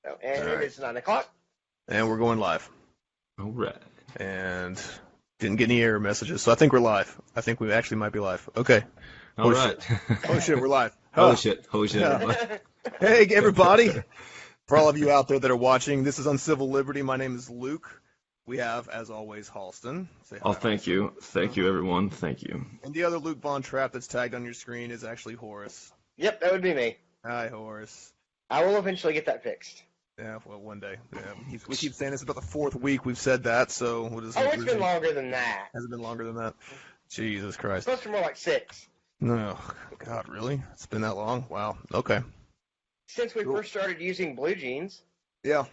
So, and All it right. is 9 o'clock. And we're going live. All right. And didn't get any error messages, so I think we're live. I think we actually might be live. Okay. All Holy right. shit. Holy shit, we're live. Holy Huh. shit. Holy shit. Yeah. everybody. Hey, everybody. For all of you out there that are watching, this is Uncivil Liberty. My name is Luke. We have, as always, Halston. Say hi. Oh, thank you. Thank you, everyone. Thank you. And the other Luke Von Trapp that's tagged on your screen is actually Horace. Yep, that would be me. Hi, Horace. I will eventually get that fixed. Yeah, well, one day. Yeah, we keep saying this about the fourth week we've said that, so we'll just. Oh, it's been longer than that. Has it been longer than that? Jesus Christ. It's supposed to be more like 6. No, God, really? It's been that long? Wow. Okay. Since we Cool. first started using blue jeans. Yeah.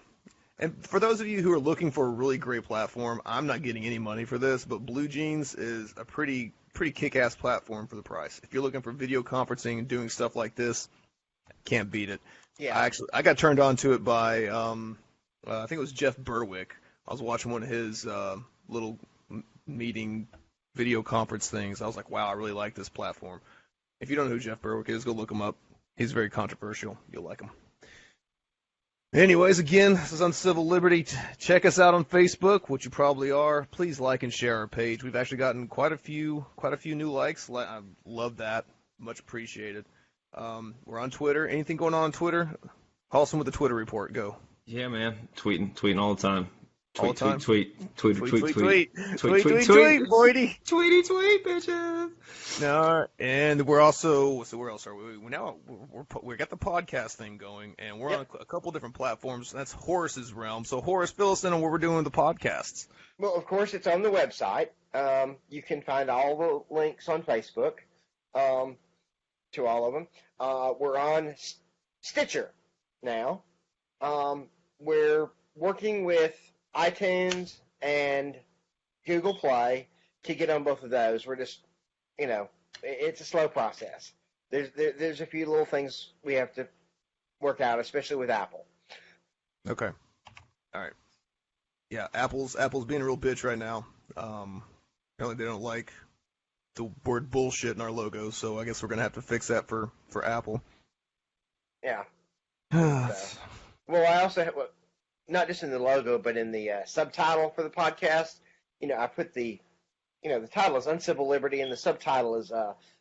And for those of you who are looking for a really great platform, I'm not getting any money for this, but Blue Jeans is a pretty kick-ass platform for the price. If you're looking for video conferencing and doing stuff like this, can't beat it. Yeah. I got turned on to it by I think it was Jeff Berwick. I was watching one of his little meeting video conference things. I was like, wow, I really like this platform. If you don't know who Jeff Berwick is, go look him up. He's very controversial. You'll like him. Anyways, again, this is Uncivil Liberty. Check us out on Facebook, which you probably are. Please like and share our page. We've actually gotten quite a few new likes. I love that. Much appreciated. We're on Twitter. Anything going on Twitter? Halston with the Twitter report. Go. Yeah, man. Tweeting all the time. All the time? Tweet, Tweet, Boydie. Tweet, bitches. No, and we're also, so where else are we? We got the podcast thing going, and we're on a couple different platforms. That's Horace's realm. So Horace, fill us in on what we're doing with the podcasts. Well, of course, it's on the website. You can find all the links on Facebook to all of them. We're on Stitcher now. We're working with iTunes and Google Play to get on both of those. We're just, it's a slow process. There's a few little things we have to work out, especially with Apple. Okay. All right. Yeah, Apple's being a real bitch right now. Apparently they don't like the word bullshit in our logo, so I guess we're gonna have to fix that for Apple. Yeah. So, well, I also have, not just in the logo, but in the subtitle for the podcast, I put the title is Uncivil Liberty, and the subtitle is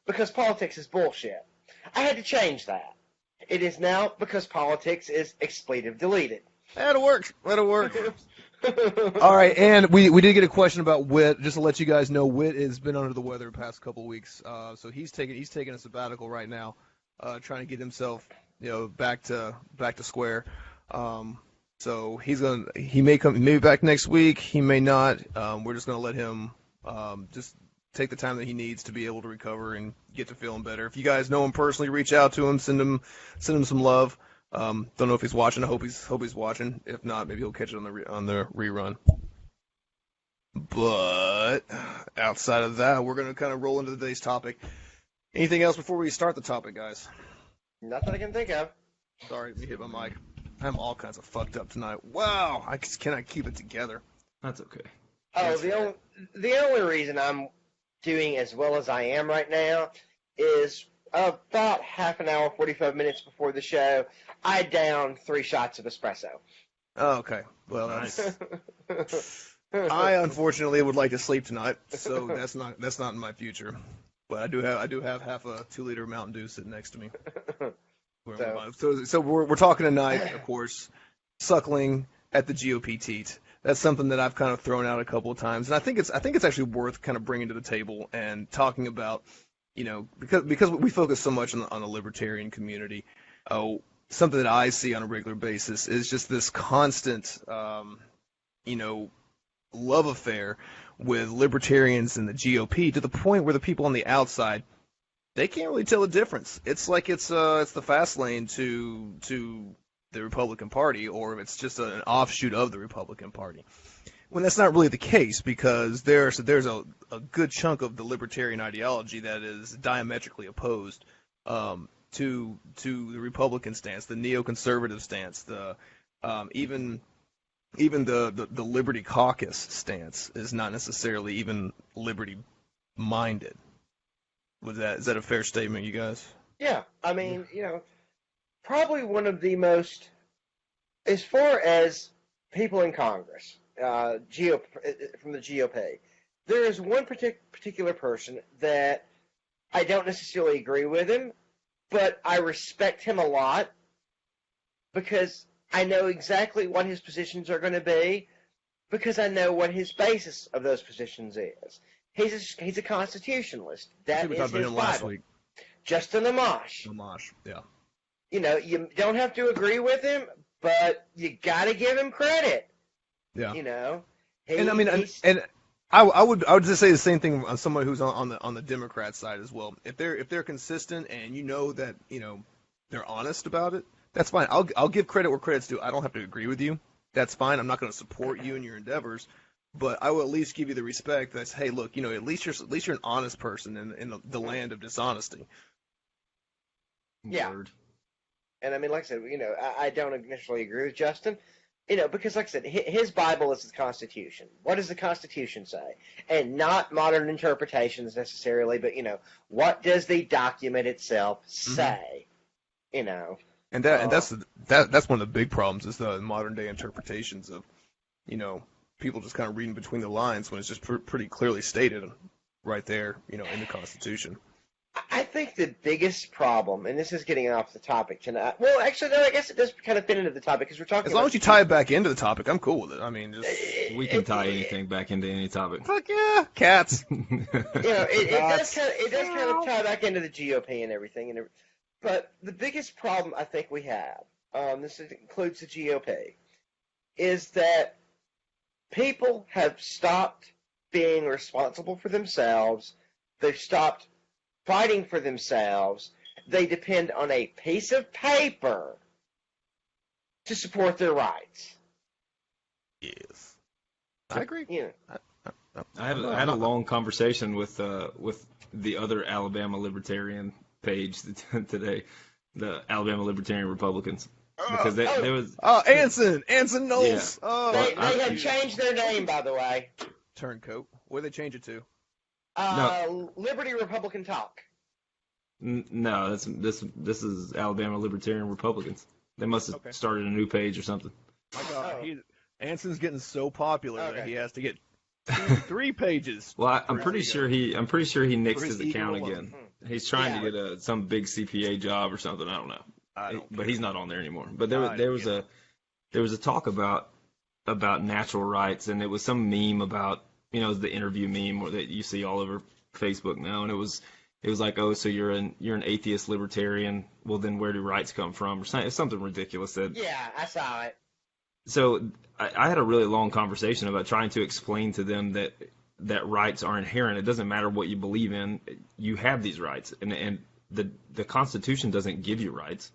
Because Politics is Bullshit. I had to change that. It is now Because Politics is Expletive Deleted. That'll work. All right, and we did get a question about Whit. Just to let you guys know, Whit has been under the weather the past couple of weeks, so he's taking a sabbatical right now, trying to get himself back to square. So he may be back next week. He may not. We're just gonna let him just take the time that he needs to be able to recover and get to feeling better. If you guys know him personally, reach out to him, send him some love. Don't know if he's watching. I hope he's watching. If not, maybe he'll catch it on the rerun. But outside of that, we're gonna kind of roll into today's topic. Anything else before we start the topic, guys? Nothing I can think of. Sorry, let me hit my mic. I'm all kinds of fucked up tonight. Wow, I just cannot keep it together. That's okay. Oh, the only reason I'm doing as well as I am right now is about half an hour, 45 minutes before the show, I downed 3 shots of espresso. Oh, okay. Well, that's. I unfortunately would like to sleep tonight, so that's not in my future. But I do have half a 2-liter Mountain Dew sitting next to me. So we're talking tonight, of course, Suckling at the GOP Teet. That's something that I've kind of thrown out a couple of times, and I think it's actually worth kind of bringing to the table and talking about, because we focus so much on the libertarian community. Something that I see on a regular basis is just this constant, love affair with libertarians and the GOP to the point where the people on the outside, they can't really tell the difference. It's like it's the fast lane to the Republican Party, or it's just an offshoot of the Republican Party. When that's not really the case, because there's a good chunk of the libertarian ideology that is diametrically opposed to the Republican stance, the neoconservative stance, the even the Liberty Caucus stance is not necessarily even liberty minded. Is that a fair statement, you guys? Yeah, I mean, probably one of the most as far as people in Congress, from the GOP, there is one particular person that I don't necessarily agree with him, but I respect him a lot because I know exactly what his positions are going to be, because I know what his basis of those positions is. He's a constitutionalist. That we is talked about his him last Bible. week. Justin Amash. Amash, yeah. You know, you don't have to agree with him, but you got to give him credit. Yeah. You know, I would just say the same thing on someone who's on the Democrat side as well. If they're consistent and you know that they're honest about it, that's fine. I'll give credit where credit's due. I don't have to agree with you. That's fine. I'm not going to support you in your endeavors, but I will at least give you the respect that's, hey, look, at least you're an honest person in the land of dishonesty. Yeah. Word. And I mean, like I said, I don't initially agree with Justin, because like I said, his Bible is the Constitution. What does the Constitution say? And not modern interpretations necessarily, but, what does the document itself say? And that's one of the big problems is the modern day interpretations of, people just kind of reading between the lines when it's just pretty clearly stated right there, in the Constitution. I think the biggest problem, and this is getting off the topic tonight. Well, actually, no, I guess it does kind of fit into the topic because we're talking. As long as you tie it back into the topic, I'm cool with it. I mean, we can tie anything back into any topic. Fuck yeah, cats. It does kind of tie back into the GOP and everything. But the biggest problem I think we have, this includes the GOP, is that people have stopped being responsible for themselves. They've stopped fighting for themselves. They depend on a piece of paper to support their rights. Yes, I agree. I had a long conversation with the other Alabama Libertarian page today, the Alabama Libertarian Republicans, because there was Anson Knowles. Yeah. Oh, They have changed their name, by the way. Turncoat. What did they change it to? No. Liberty Republican Talk. No, this is Alabama Libertarian Republicans. They must have started a new page or something. My God, Anson's getting so popular that he has to get 3 pages. Well, I'm pretty sure he nixed his account again. He's trying to get some big CPA job or something. I don't know. But he's not on there anymore. But there was a talk about natural rights, and it was some meme about it was the interview meme that you see all over Facebook now, and it was like, oh, so you're an atheist libertarian. Well, then where do rights come from? Or something ridiculous. Yeah, I saw it. So I had a really long conversation about trying to explain to them that rights are inherent. It doesn't matter what you believe in. You have these rights, and the Constitution doesn't give you rights.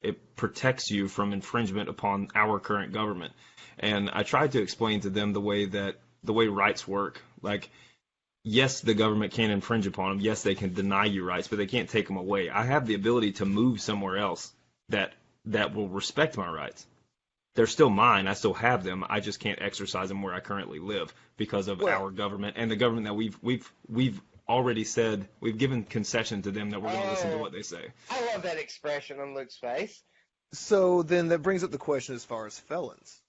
It protects you from infringement upon our current government. And I tried to explain to them the way rights work. Like, yes, the government can infringe upon them. Yes, they can deny you rights, but they can't take them away. I have the ability to move somewhere else that will respect my rights. They're still mine. I still have them. I just can't exercise them where I currently live because of our government and the government that we've already said we've given concession to them that we're going to listen to what they say. I love that expression on Luke's face. So then that brings up the question as far as felons.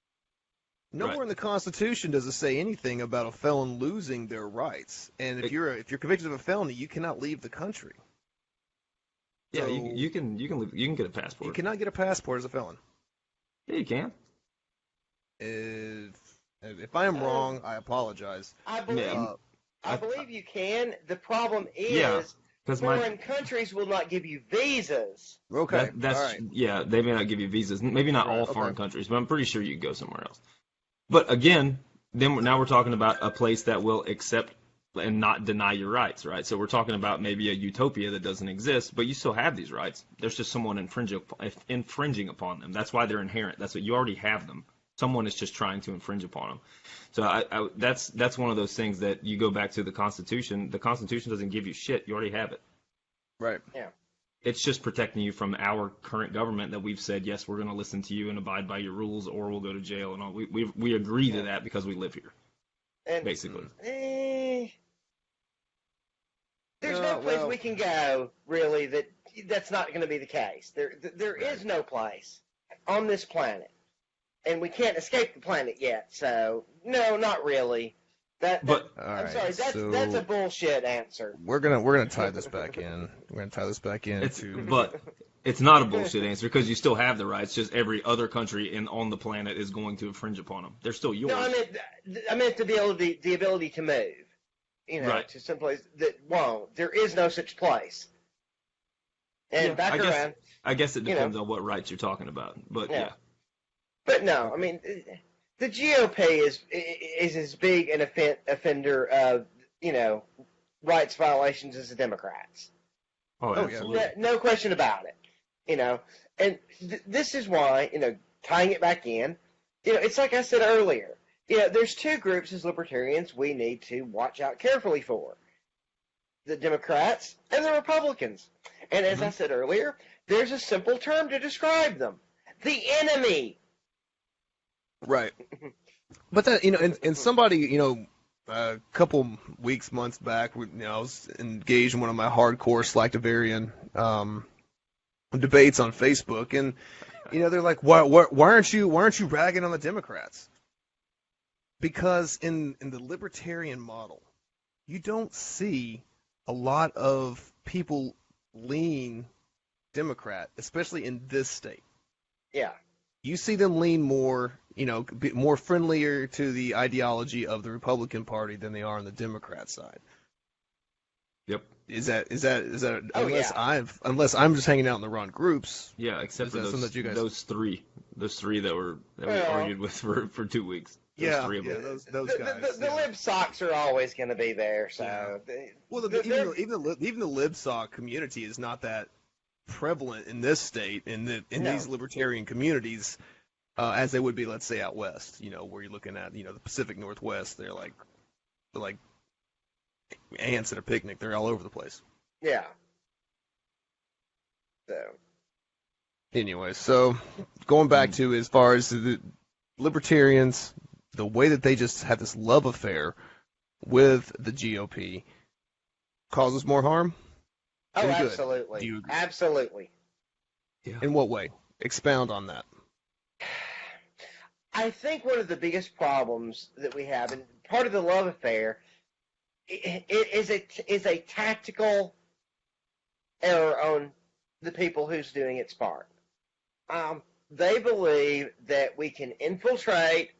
Nowhere Right. in the Constitution does it say anything about a felon losing their rights. And if you're convicted of a felony, you cannot leave the country. Yeah, So you can get a passport. You cannot get a passport as a felon. Yeah, you can. If I am wrong, I apologize. I believe you can. The problem is foreign countries will not give you visas. Okay, that's all right. Yeah, they may not give you visas. Maybe not all foreign countries, but I'm pretty sure you can go somewhere else. But again, now we're talking about a place that will accept and not deny your rights, right? So we're talking about maybe a utopia that doesn't exist, but you still have these rights. There's just someone infringing upon them. That's why they're inherent. That's what you already have them. Someone is just trying to infringe upon them. So that's one of those things that you go back to the Constitution. The Constitution doesn't give you shit. You already have it. Right. Yeah. It's just protecting you from our current government that we've said, yes, we're going to listen to you and abide by your rules, or we'll go to jail and all. We agree to that because we live here, basically. There's no place we can go, really, that's not going to be the case. There is no place on this planet and we can't escape the planet yet. So no, not really. But I'm sorry. That's a bullshit answer. We're gonna tie this back in. We're gonna tie this back in. But it's not a bullshit answer because you still have the rights. Just every other country on the planet is going to infringe upon them. They're still yours. No, I meant the ability to move. Right. To some place that won't. There is no such place. And I guess it depends on what rights you're talking about. But yeah. But no, I mean, the GOP is as big an offender of rights violations as the Democrats. Oh, absolutely. No question about it. And this is why tying it back in, it's like I said earlier. There's two groups as libertarians we need to watch out carefully for: the Democrats and the Republicans. And as I said earlier, there's a simple term to describe them: the enemy. Right. But that, and somebody, a couple months back, I was engaged in one of my hardcore Slacktivarian debates on Facebook, and they're like, why aren't you ragging on the Democrats? Because in the libertarian model, you don't see a lot of people lean Democrat, especially in this state. Yeah. You see them lean more, more friendlier to the ideology of the Republican Party than they are on the Democrat side. Yep. Is that unless I'm just hanging out in the wrong groups? Yeah, except for those three that we argued with for 2 weeks. Those guys. The lib socks are always going to be there. So even the lib sock community is not that prevalent in this state in these libertarian communities as they would be, let's say, out west. Where you're looking at the Pacific Northwest. They're like ants at a picnic. They're all over the place. Yeah. So. Anyway, so going back to as far as the libertarians, the way that they just have this love affair with the GOP causes more harm. Oh, absolutely. Do you agree? Absolutely. Yeah. In what way? Expound on that. I think one of the biggest problems that we have, and part of the love affair, is a tactical error on the people who's doing its part. They believe that we can infiltrate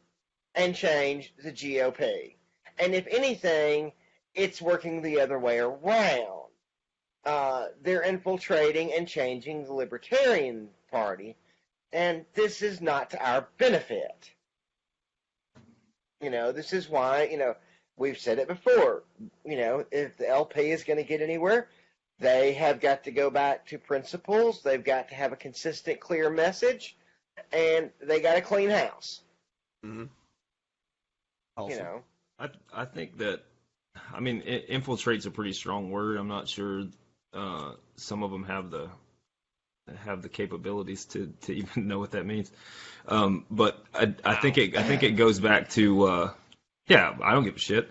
and change the GOP. And if anything, it's working the other way around. They're infiltrating and changing the Libertarian Party, and this is not to our benefit. This is why, we've said it before, if the LP is going to get anywhere, they have got to go back to principles, they've got to have a consistent, clear message, and they got to clean house. Mm-hmm. Awesome. I think that, infiltrate's a pretty strong word. I'm not sure some of them have the capabilities to even know what that means. But I think it goes back to I don't give a shit.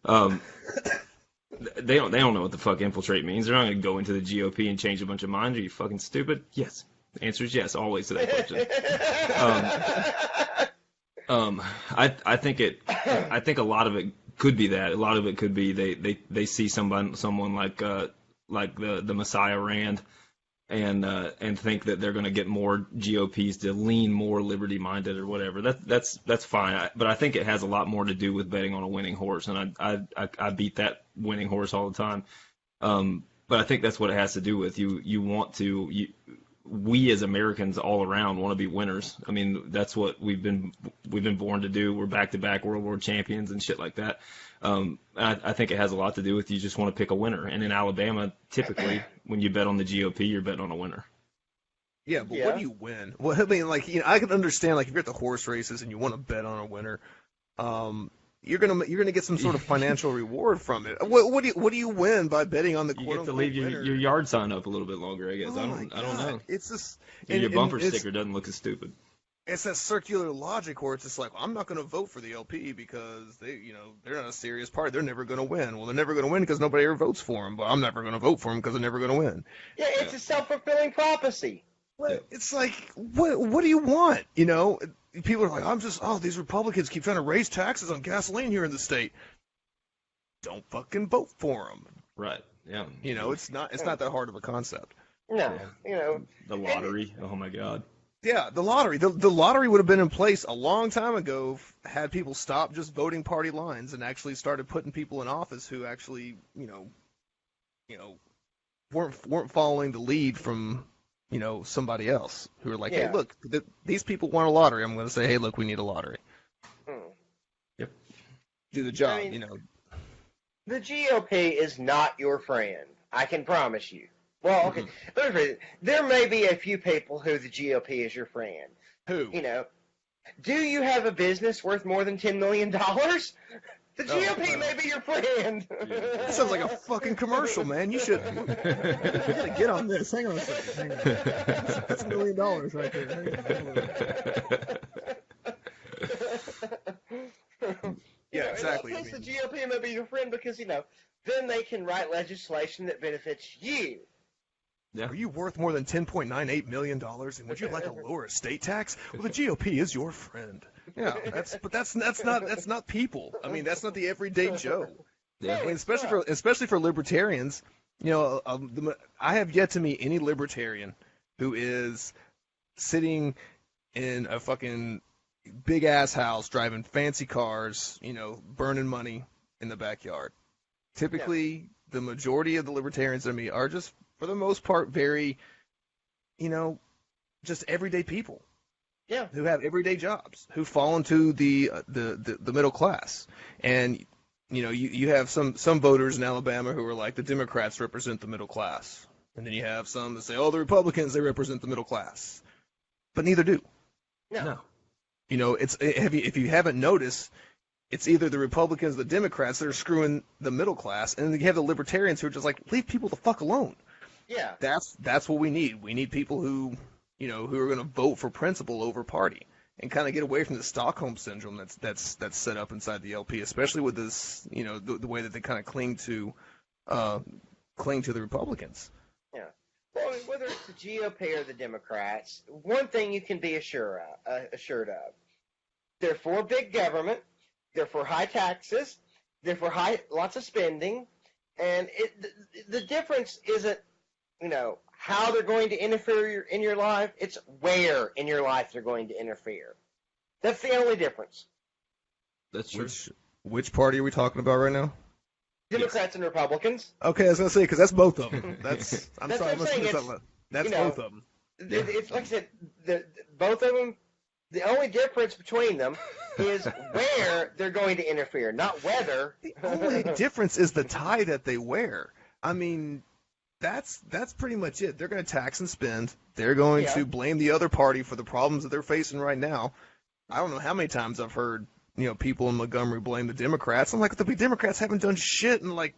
They don't know what the fuck infiltrate means. They're not going to go into the GOP and change a bunch of minds. Are you fucking stupid? Yes. The answer is yes, always to that question. I think a lot of it could be that. A lot of it could be they see someone like the Messiah Rand and think that they're going to get more GOPs to lean more liberty minded or whatever. That's fine. But I think it has a lot more to do with betting on a winning horse, and I beat that winning horse all the time. But I think that's what it has to do with. We as Americans all around want to be winners. I mean, that's what we've been born to do. We're back-to-back World War champions and shit like that. I think it has a lot to do with you just want to pick a winner. And in Alabama, typically, when you bet on the GOP, you're betting on a winner. Yeah, but what do you win? Well, I can understand, if you're at the horse races and you want to bet on a winner, you're gonna get some sort of financial reward from it. What do you win by betting on the quote unquote winner? You get to leave your yard sign up a little bit longer, I guess. I don't know. It's just your bumper sticker doesn't look as stupid. It's that circular logic where it's just like, I'm not going to vote for the LP because they're not a serious party. They're never going to win. Well, they're never going to win because nobody ever votes for them. But I'm never going to vote for them because they're never going to win. Yeah, it's a self-fulfilling prophecy. It's like, what do you want? people are like, these Republicans keep trying to raise taxes on gasoline here in the state. Don't fucking vote for them. Right. Yeah. It's not that hard of a concept. No, The lottery. Oh my God. Yeah, the lottery. The lottery would have been in place a long time ago had people stopped just voting party lines and actually started putting people in office who actually, weren't following the lead from, somebody else who were like, hey, look, these people want a lottery. I'm going to say, hey, look, we need a lottery. Yep. Do the job, The GOP is not your friend. I can promise you. Well, okay. There may be a few people who the GOP is your friend. Who? Do you have a business worth more than $10 million? The GOP may be your friend. That sounds like a fucking commercial, man. You should get on this. Hang on a second. That's $1 million right there. Yeah, exactly. In that case, the GOP may be your friend because, then they can write legislation that benefits you. Yeah. Are you worth more than $10.98 million, and would you like a lower estate tax? Well, the GOP is your friend. Yeah, that's not people. I mean, that's not the everyday Joe. Yeah. I mean, especially for libertarians, I have yet to meet any libertarian who is sitting in a fucking big ass house, driving fancy cars, burning money in the backyard. Typically, the majority of the libertarians I meet are just, for the most part, very, just everyday people. Yeah. Who have everyday jobs, who fall into the middle class. And, you have some voters in Alabama who are like, the Democrats represent the middle class. And then you have some that say, oh, the Republicans, they represent the middle class. But neither do. No. If you haven't noticed, it's either the Republicans or the Democrats that are screwing the middle class, and then you have the libertarians who are just like, leave people the fuck alone. Yeah. That's what we need. We need people who are going to vote for principle over party, and kind of get away from the Stockholm syndrome that's set up inside the LP, especially with this, the way that they kind of cling to the Republicans. Yeah. Well, whether it's the GOP or the Democrats, one thing you can be assured of: they're for big government, they're for high taxes, they're for lots of spending, and the difference isn't, how they're going to interfere in your life. It's where in your life they're going to interfere. That's the only difference. That's true. Which party are we talking about right now? Democrats and Republicans. Okay, I was going to say, because that's both of them. That's both of them. It's like I said, both of them, the only difference between them is where they're going to interfere, not whether. The only difference is the tie that they wear. I mean, that's pretty much it. They're going to tax and spend. They're going to blame the other party for the problems that they're facing right now. I don't know how many times I've heard, people in Montgomery blame the Democrats. I'm like, the Democrats haven't done shit in like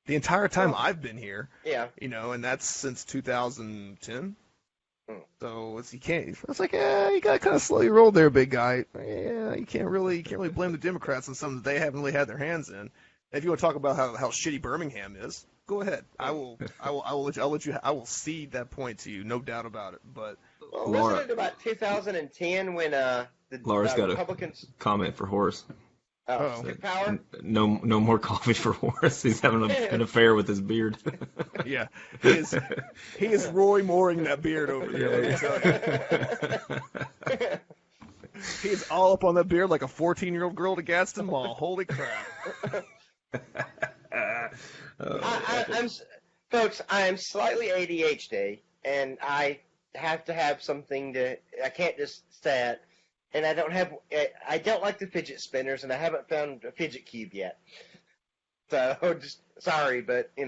the entire time I've been here. Yeah. And that's since 2010. So it's like, you got to kind of slow your roll there, big guy. Yeah, you can't really blame the Democrats on something that they haven't really had their hands in. If you want to talk about how shitty Birmingham is, go ahead. I will cede that point to you, no doubt about it. But wasn't it about 2010 when Laura's got Republicans a comment for Horace? Oh, power? No more coffee for Horace. He's having an affair with his beard. Yeah, he is Roy Mooring that beard over there. Yeah. He is all up on that beard like a 14-year-old girl to Gadsden Mall. Holy crap! Folks, I am slightly ADHD, and I have to have something I can't just sit, and I don't like the fidget spinners, and I haven't found a fidget cube yet. So, just sorry, but, Is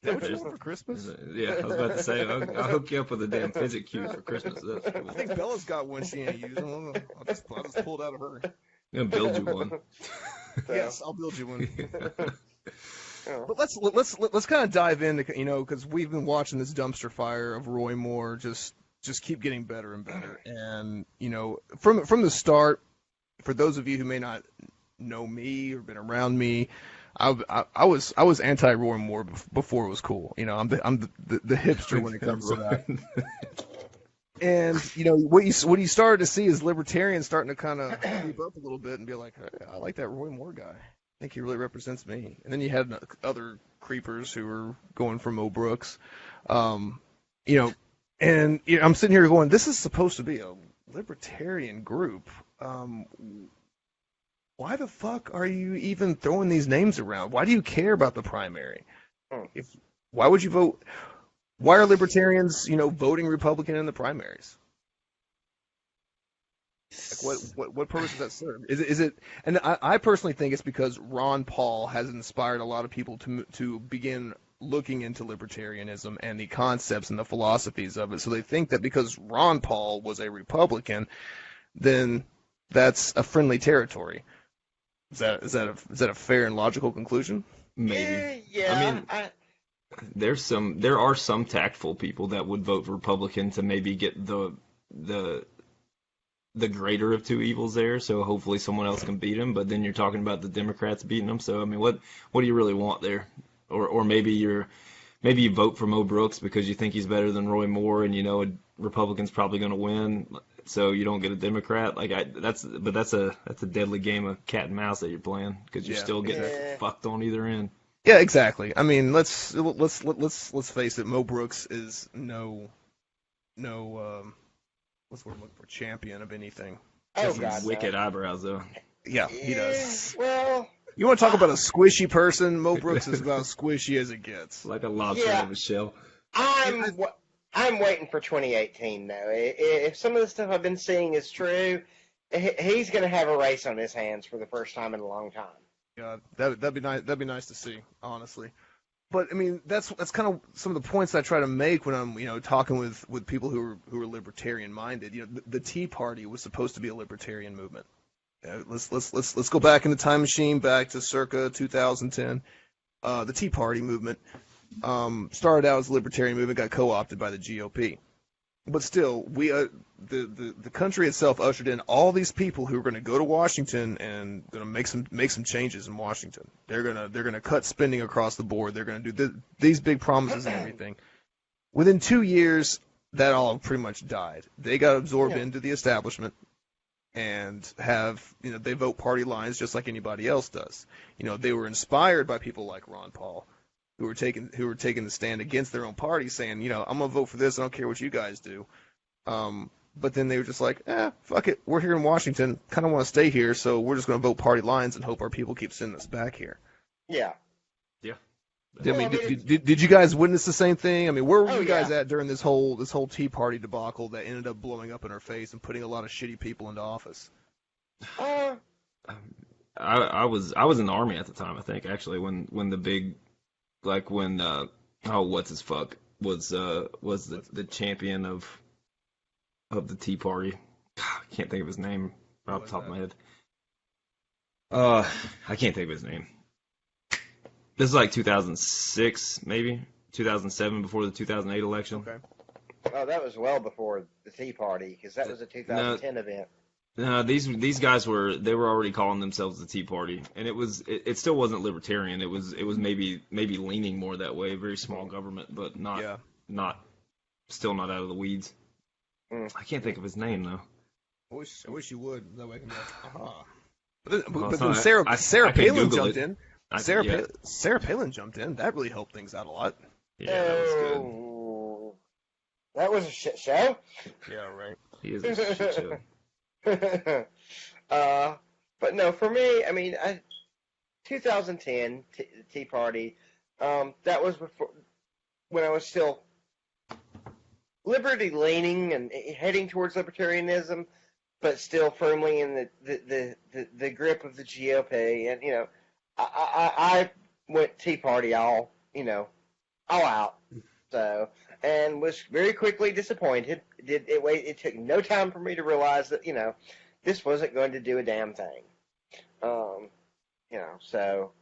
that what you want for Christmas? Yeah, I was about to say, I'll hook you up with a damn fidget cube for Christmas. I think Bella's got one she ain't using. I'll just pull it out of her. I'm going to build you one. Yes, I'll build you one. But let's kind of dive into, because we've been watching this dumpster fire of Roy Moore just keep getting better and better. And, from the start, for those of you who may not know me or been around me, I was anti Roy Moore before it was cool. I'm the hipster when it comes to that. And what you started to see is libertarians starting to kind of creep up a little bit and be like, hey, I like that Roy Moore guy. I think he really represents me. And then you had other creepers who were going for Mo Brooks, and I'm sitting here going, this is supposed to be a libertarian group. Why the fuck are you even throwing these names around? Why do you care about the primary? Why would you vote? Why are libertarians, voting Republican in the primaries? Like what purpose does that serve? Is it? And I personally think it's because Ron Paul has inspired a lot of people to begin looking into libertarianism and the concepts and the philosophies of it. So they think that because Ron Paul was a Republican, then that's a friendly territory. Is that a fair and logical conclusion? Maybe. Yeah. I mean, there are some tactful people that would vote Republican to maybe get the greater of two evils there. So hopefully someone else can beat him. But then you're talking about the Democrats beating them. So I mean, what do you really want there? Or maybe you vote for Mo Brooks because you think he's better than Roy Moore, and a Republican's probably going to win, so you don't get a Democrat. That's a deadly game of cat and mouse that you're playing, because you're still getting fucked on either end. Yeah, exactly. I mean, let's face it. Mo Brooks is no what's the word I'm looking for? Champion of anything. Oh God, wicked eyebrows though. Yeah, he does. Well, you want to talk about a squishy person? Mo Brooks is about as squishy as it gets. Like a lobster out of a shell. I'm waiting for 2018 though. If some of the stuff I've been seeing is true, he's going to have a race on his hands for the first time in a long time. Yeah, that'd be nice. That'd be nice to see, honestly. But I mean, that's kind of some of the points I try to make when I'm talking with people who are libertarian minded. The Tea Party was supposed to be a libertarian movement. Let's go back in the time machine back to circa 2010. The Tea Party movement started out as a libertarian movement, got co-opted by the GOP. But still, we the country itself ushered in all these people who are going to go to Washington and going to make some changes in Washington. They're gonna cut spending across the board. They're going to do these big promises and everything. Within 2 years, that all pretty much died. They got absorbed into the establishment and they vote party lines just like anybody else does. They were inspired by people like Ron Paul, who were taking the stand against their own party, saying, I'm gonna vote for this. I don't care what you guys do. But then they were just like, fuck it. We're here in Washington. Kind of want to stay here, so we're just gonna vote party lines and hope our people keep sending us back here. Yeah. Yeah. I mean, did you guys witness the same thing? I mean, where were you guys at during this whole Tea Party debacle that ended up blowing up in our face and putting a lot of shitty people into office? I was in the Army at the time, I think, actually, when the big, like when what's his fuck was the champion of the Tea Party. I can't think of his name off the top of my head. I can't think of his name. This is like 2006, maybe 2007, before the 2008 election. Okay. Oh, that was well before the Tea Party, because that was a 2010 event. No, these guys were already calling themselves the Tea Party, and it still wasn't libertarian. It was maybe leaning more that way, very small government, but still not out of the weeds. I can't think of his name though. I wish you would. That way I can be like, aha. But then Well, Sarah Palin Google jumped in. Sarah Palin jumped in. That really helped things out a lot. Yeah, that was good. That was a shit show. Yeah, right. He is a shit show. But no, for me, I mean, 2010 Tea Party, that was before, when I was still liberty leaning and heading towards libertarianism, but still firmly in the grip of the GOP. And I went Tea Party all out. So, and was very quickly disappointed. It took no time for me to realize that this wasn't going to do a damn thing. So.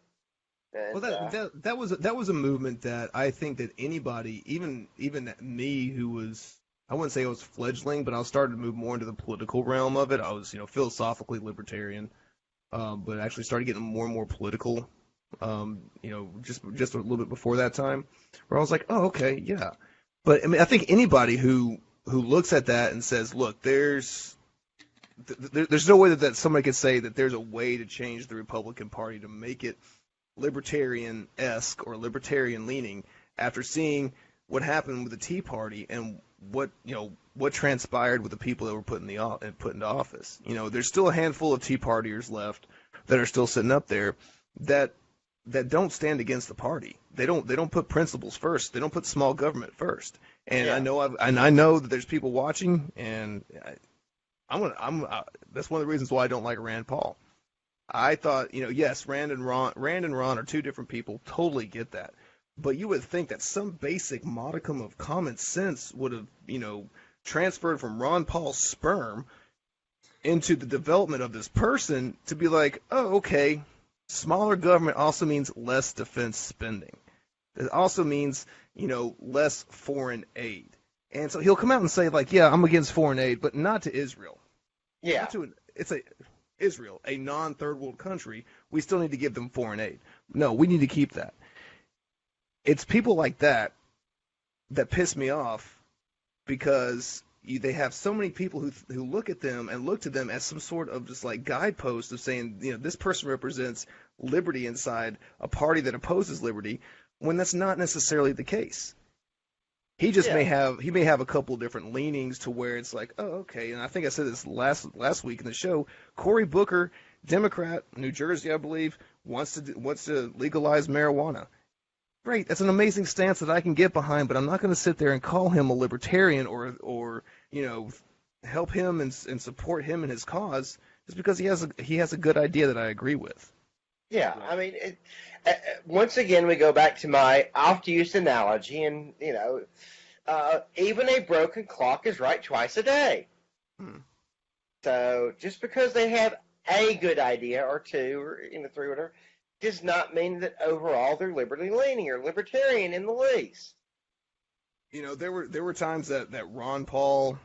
And, well, that was a movement that I think that anybody, even me, who was, I wouldn't say I was fledgling, but I was starting to move more into the political realm of it. I was philosophically libertarian, but actually started getting more and more political. Just a little bit before that time, where I was like, oh, okay, yeah. But I mean, I think anybody who looks at that and says, look, there's no way that somebody could say that there's a way to change the Republican Party to make it libertarian-esque or libertarian-leaning after seeing what happened with the Tea Party and what transpired with the people that were put into office. There's still a handful of Tea Partiers left that are still sitting up there that don't stand against the party. They don't put principles first. They don't put small government first. And Yeah. I know that there's people watching, and that's one of the reasons why I don't like Rand Paul. I thought, yes, Rand and Ron are two different people. Totally get that. But you would think that some basic modicum of common sense would have, transferred from Ron Paul's sperm into the development of this person to be like, oh, okay, smaller government also means less defense spending. It also means, less foreign aid. And so he'll come out and say, like, yeah, I'm against foreign aid, but not to Israel. Yeah. Israel, a non-third world country, we still need to give them foreign aid. No, we need to keep that. It's people like that piss me off because they have so many people who look at them and look to them as some sort of just like guidepost of saying, this person represents liberty inside a party that opposes liberty, when that's not necessarily the case. He just may have a couple of different leanings to where it's like, oh, okay. And I think I said this last week in the show. Cory Booker, Democrat, New Jersey, I believe, wants to legalize marijuana. Great, that's an amazing stance that I can get behind, but I'm not going to sit there and call him a libertarian or help him and support him in his cause just because he has a good idea that I agree with. Yeah, I mean, once again, we go back to my oft-used analogy, and, even a broken clock is right twice a day. So just because they have a good idea or two or three, whatever, does not mean that overall they're liberty-leaning or libertarian in the least. There were times that Ron Paul,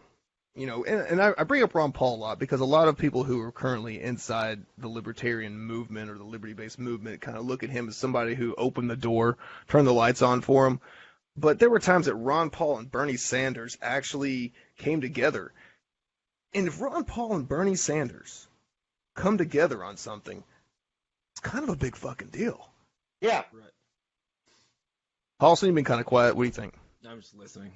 and I bring up Ron Paul a lot because a lot of people who are currently inside the libertarian movement or the liberty-based movement kind of look at him as somebody who opened the door, turned the lights on for him. But there were times that Ron Paul and Bernie Sanders actually came together. And if Ron Paul and Bernie Sanders come together on something, it's kind of a big fucking deal. Yeah. Right. Paulson, you've been kind of quiet. What do you think? I'm just listening.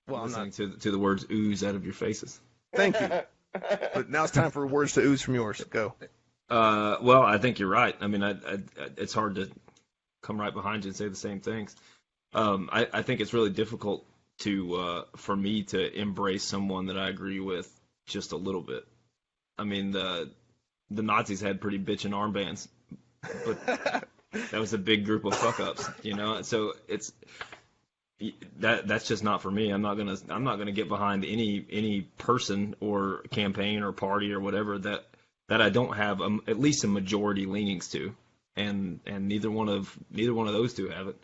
Well, I'm listening to the words ooze out of your faces. Thank you. But now it's time for words to ooze from yours. Go. Well, I think you're right. I mean, it's hard to come right behind you and say the same things. I think it's really difficult for me to embrace someone that I agree with just a little bit. I mean, the Nazis had pretty bitchin' armbands, but that was a big group of fuck ups, So that's just not for me. I'm not gonna get behind any person or campaign or party or whatever that I don't have at least some majority leanings to, and neither one of those two have it,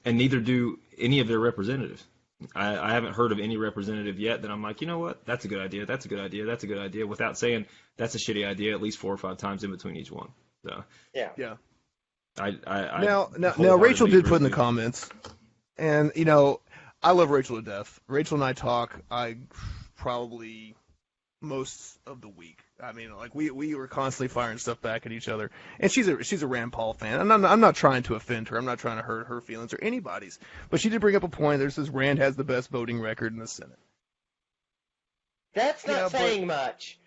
and neither do any of their representatives. I haven't heard of any representative yet that I'm like, you know what, that's a good idea, that's a good idea, that's a good idea, without saying that's a shitty idea at least 4 or 5 times in between each one. So Yeah. Now Rachel did put in the comments, and I love Rachel to death. Rachel and I talk probably most of the week. I mean, like we were constantly firing stuff back at each other, and she's a Rand Paul fan. And I'm not trying to offend her. I'm not trying to hurt her feelings or anybody's. But she did bring up a point. There says Rand has the best voting record in the Senate. That's not saying much.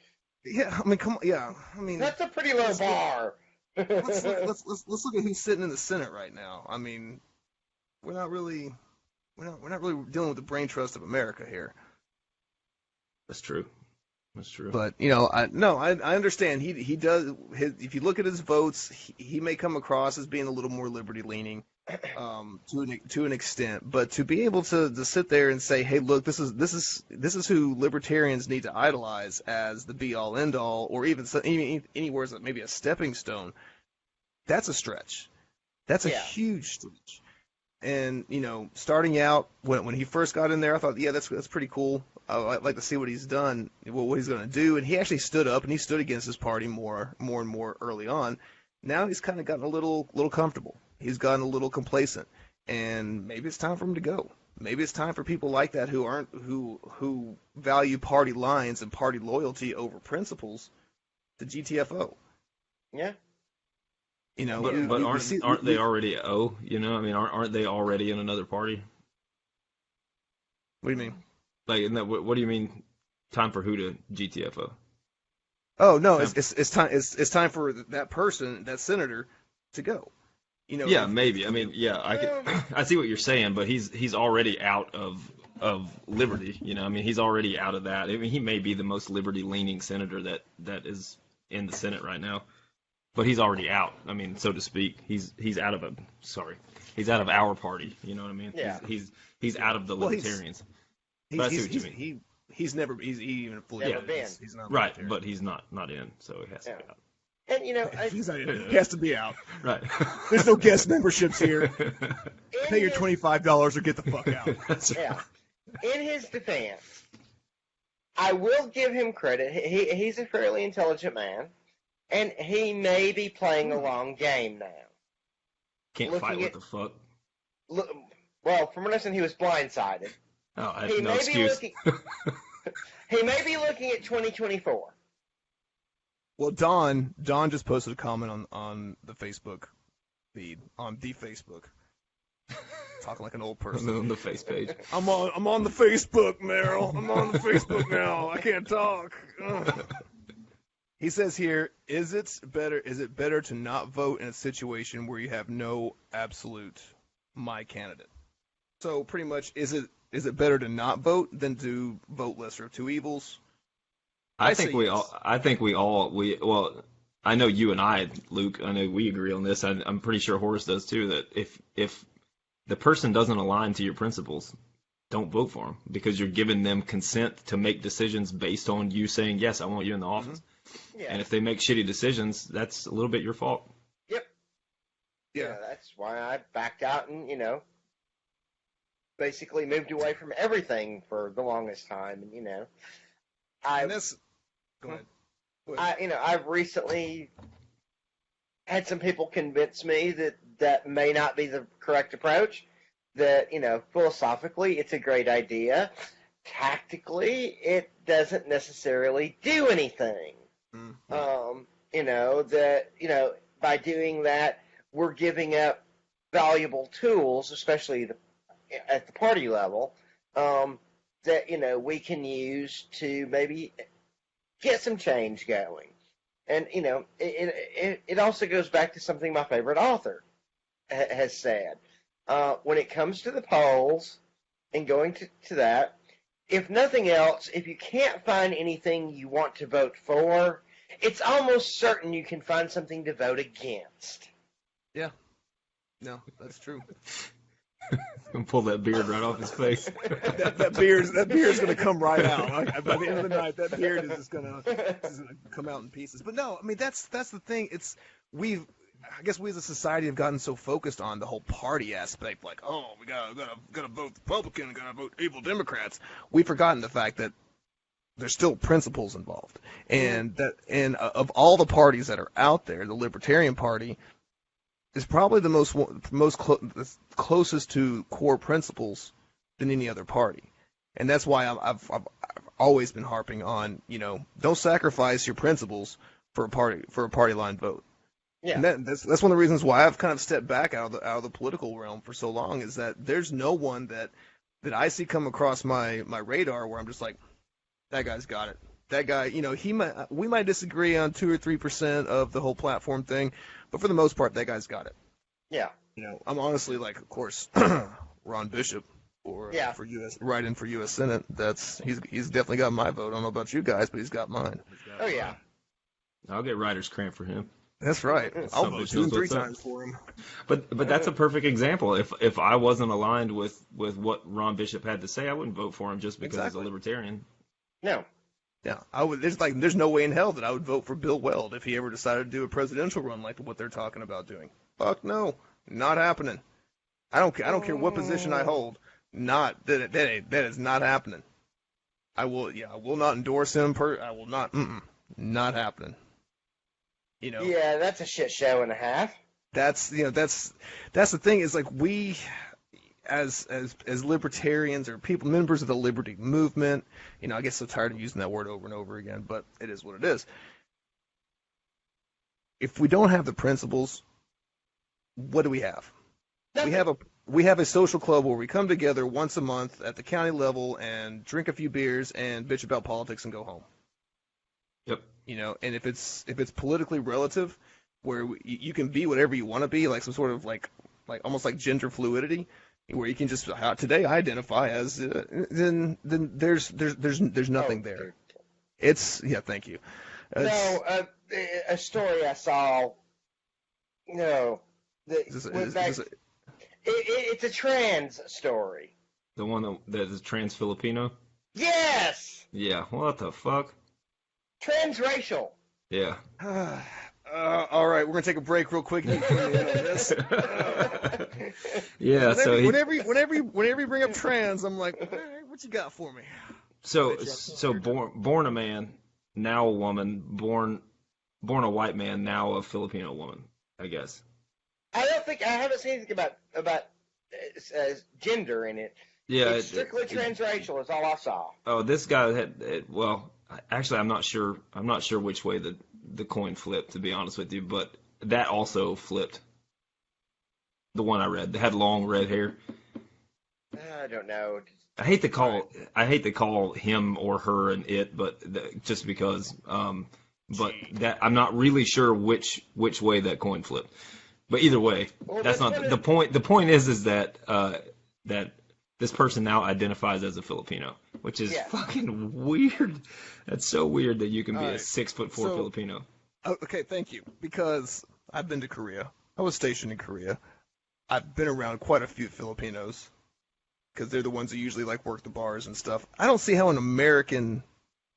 Yeah, I mean, come on. Yeah, I mean, that's a pretty low bar. let's look at who's sitting in the Senate right now. I mean, we're not really dealing with the brain trust of America here. That's true. That's true. But I understand. He does. If you look at his votes, he may come across as being a little more liberty leaning, to an extent. But to be able to sit there and say, hey, look, this is who libertarians need to idolize as the be all end all, or even anywhere as maybe a stepping stone, that's a stretch. That's a huge stretch. And starting out when he first got in there, I thought, yeah, that's pretty cool. I'd like to see what he's done, what he's going to do. And he actually stood up and he stood against his party more and more early on. Now he's kind of gotten a little comfortable. He's gotten a little complacent, and maybe it's time for him to go. maybe it's time for people like that who value party lines and party loyalty over principles to GTFO. Yeah. You know, but aren't they already You know, I mean, aren't they already in another party? What do you mean? Like, what do you mean? Time for who to GTFO? Oh no, it's time for that person, that senator, to go. You know. Yeah, maybe. I mean, yeah, I see what you're saying, but he's already out of liberty. You know, I mean, he's already out of that. I mean, he may be the most liberty-leaning senator that is in the Senate right now, but he's already out. I mean, so to speak, he's out of he's out of our party. You know what I mean? Yeah. He's out of the libertarians. But I see what you mean. He's even fully never been. He's not right, but he's not in, so he has to be out. And you know, he has to be out. Right. There's no guest memberships here. Pay your $25 or get the fuck out. That's right. Yeah. In his defense, I will give him credit. He's a fairly intelligent man, and he may be playing a long game now. Can't fight what the fuck. Well, from what I understand, he was blindsided. Oh, I have no excuse. He may be looking at 2024. Well, Don just posted a comment on the Facebook feed, on the Facebook. Talking like an old person. On the face page. I'm on the Facebook, Meryl. I'm on the Facebook now. I can't talk. He says here, is it better to not vote in a situation where you have no absolute my candidate? So pretty much, is it better to not vote than to vote lesser of two evils? I think we all, I know you and I, Luke, I know we agree on this. I'm pretty sure Horace does too, that if the person doesn't align to your principles, don't vote for them, because you're giving them consent to make decisions based on you saying, yes, I want you in the office. Mm-hmm. Yeah. And if they make shitty decisions, that's a little bit your fault. Yep. Yeah, that's why I backed out and, basically moved away from everything for the longest time. And, Go ahead. I've recently had some people convince me that may not be the correct approach, that, philosophically it's a great idea. Tactically, it doesn't necessarily do anything. Mm-hmm. By doing that, we're giving up valuable tools, especially at the party level, that, we can use to maybe get some change going. And, it also goes back to something my favorite author has said. When it comes to the polls and going to that, if nothing else, if you can't find anything you want to vote for, it's almost certain you can find something to vote against. Yeah. No, that's true. And pull that beard right off his face. that beard's gonna come right out. By the end of the night, that beard is just gonna come out in pieces. But no, I mean that's the thing. I guess we as a society have gotten so focused on the whole party aspect, like, oh, we gotta vote Republican, gotta vote evil Democrats. We've forgotten the fact that there's still principles involved, and of all the parties that are out there, the Libertarian Party is probably the closest to core principles than any other party, and that's why I've always been harping on, don't sacrifice your principles for a party line vote. Yeah. And that's one of the reasons why I've kind of stepped back out of the political realm for so long, is that there's no one that I see come across my radar where I'm just like, that guy's got it. That guy, we might disagree on 2 or 3% of the whole platform thing, but for the most part, that guy's got it. Yeah. I'm honestly like, of course, Ron Bishop for U.S. Senate. He's definitely got my vote. I don't know about you guys, but he's got mine. Oh yeah. I'll get writer's cramp for him. That's right. I'll vote 2 and 3 times for him. But that's a perfect example. If I wasn't aligned with what Ron Bishop had to say, I wouldn't vote for him just because he's a libertarian. No. Yeah, there's no way in hell that I would vote for Bill Weld if he ever decided to do a presidential run like what they're talking about doing. Fuck no, not happening. I don't care what position I hold. That is not happening. I will not endorse him. I will not. Not happening. Yeah, that's a shit show and a half. That's the thing, is like as libertarians or members of the liberty movement, I get so tired of using that word over and over again, but it is what it is. If we don't have the principles, what do we have? We have a social club where we come together once a month at the county level and drink a few beers and bitch about politics and go home. Yep. And if it's politically relative, where you can be whatever you want to be, like some sort of like almost like gender fluidity, where you can just today I identify as then there's nothing there. It's thank you. A story I saw. It's a trans story. The one that is trans Filipino. Yes. Yeah. What the fuck? Transracial. Yeah. All right, we're gonna take a break real quick. And you put me in on this. Yeah. Whenever you bring up trans, I'm like, all right, what you got for me? So born a man, now a woman. Born a white man, now a Filipino woman. I guess. I haven't seen anything about gender in it. Yeah, it's strictly transracial. Is all I saw. Oh, this guy had. Well, actually, I'm not sure. I'm not sure which way the coin flipped, to be honest with you. But that also flipped. The one I read, they had long red hair. I don't know. I hate to call him or her an it, but just because. But that I'm not really sure which way that coin flipped. But either way, that's not the point. The point is that that this person now identifies as a Filipino, which is fucking weird. That's so weird that you can be a 6'4" Filipino. Okay, thank you. Because I've been to Korea. I was stationed in Korea. I've been around quite a few Filipinos because they're the ones who usually work the bars and stuff. I don't see how an American,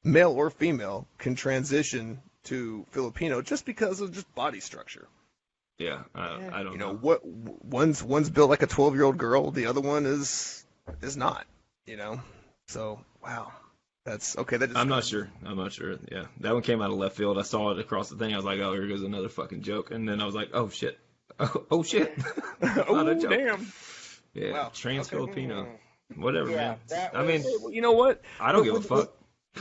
male or female, can transition to Filipino just because of just body structure. Yeah, I don't know. What one's built like a 12-year-old girl, the other one is not. So wow, that's okay. I'm not sure. Yeah, that one came out of left field. I saw it across the thing. I was like, oh, here goes another fucking joke. And then I was like, oh shit, oh shit, oh damn. Yeah, wow. Trans Filipino, whatever, man. I mean, you know what? I don't give a fuck.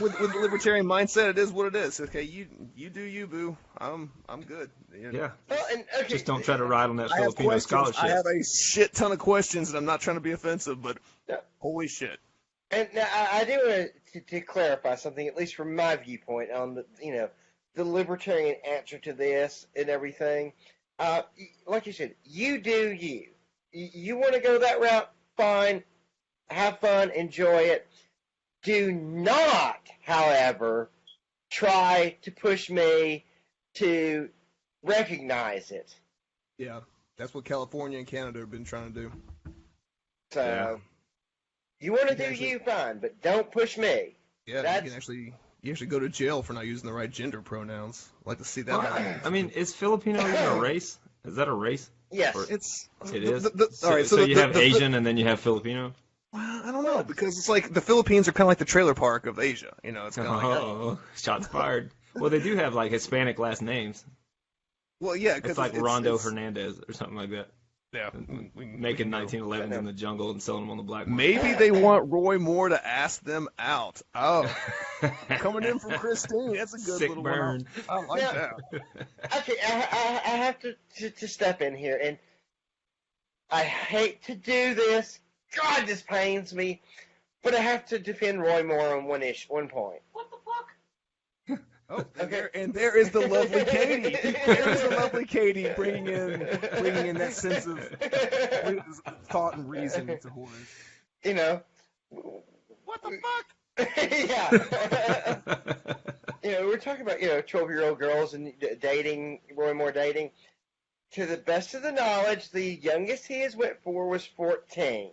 With the libertarian mindset, it is what it is. Okay, you do you, boo. I'm good. Yeah. Well, just don't try to ride on that Filipino scholarship. I have a shit ton of questions, and I'm not trying to be offensive, but holy shit. And now I do want to clarify something, at least from my viewpoint, on the libertarian answer to this and everything. Like you said, you do you. You want to go that route? Fine. Have fun. Enjoy it. Do not, however, try to push me to recognize it. Yeah, that's what California and Canada have been trying to do. So, you want to do you, fine, but don't push me. Yeah, you actually go to jail for not using the right gender pronouns. I'd like to see that. Well, I mean, is Filipino even a race? Is that a race? Yes. It is? So you have Asian and then you have Filipino? Well, I don't know, because it's like the Philippines are kind of like the trailer park of Asia. It's kind of like shots fired. Well, they do have Hispanic last names. Well, yeah, it's like Rondo Hernandez or something like that. Yeah, making 1911s in the jungle and selling them on the black market. Maybe they want Roy Moore to ask them out. Oh, coming in from Christine. That's a good Sick little burn. one. I like that. Okay, I have to step in here, and I hate to do this. God, this pains me, but I have to defend Roy Moore on one point. What the fuck? Oh, okay. And there is the lovely Katie. There is the lovely Katie bringing in that sense of thought and reason to horror. What the fuck? Yeah. We're talking about 12-year-old girls and dating, Roy Moore dating. To the best of the knowledge, the youngest he has went for was 14.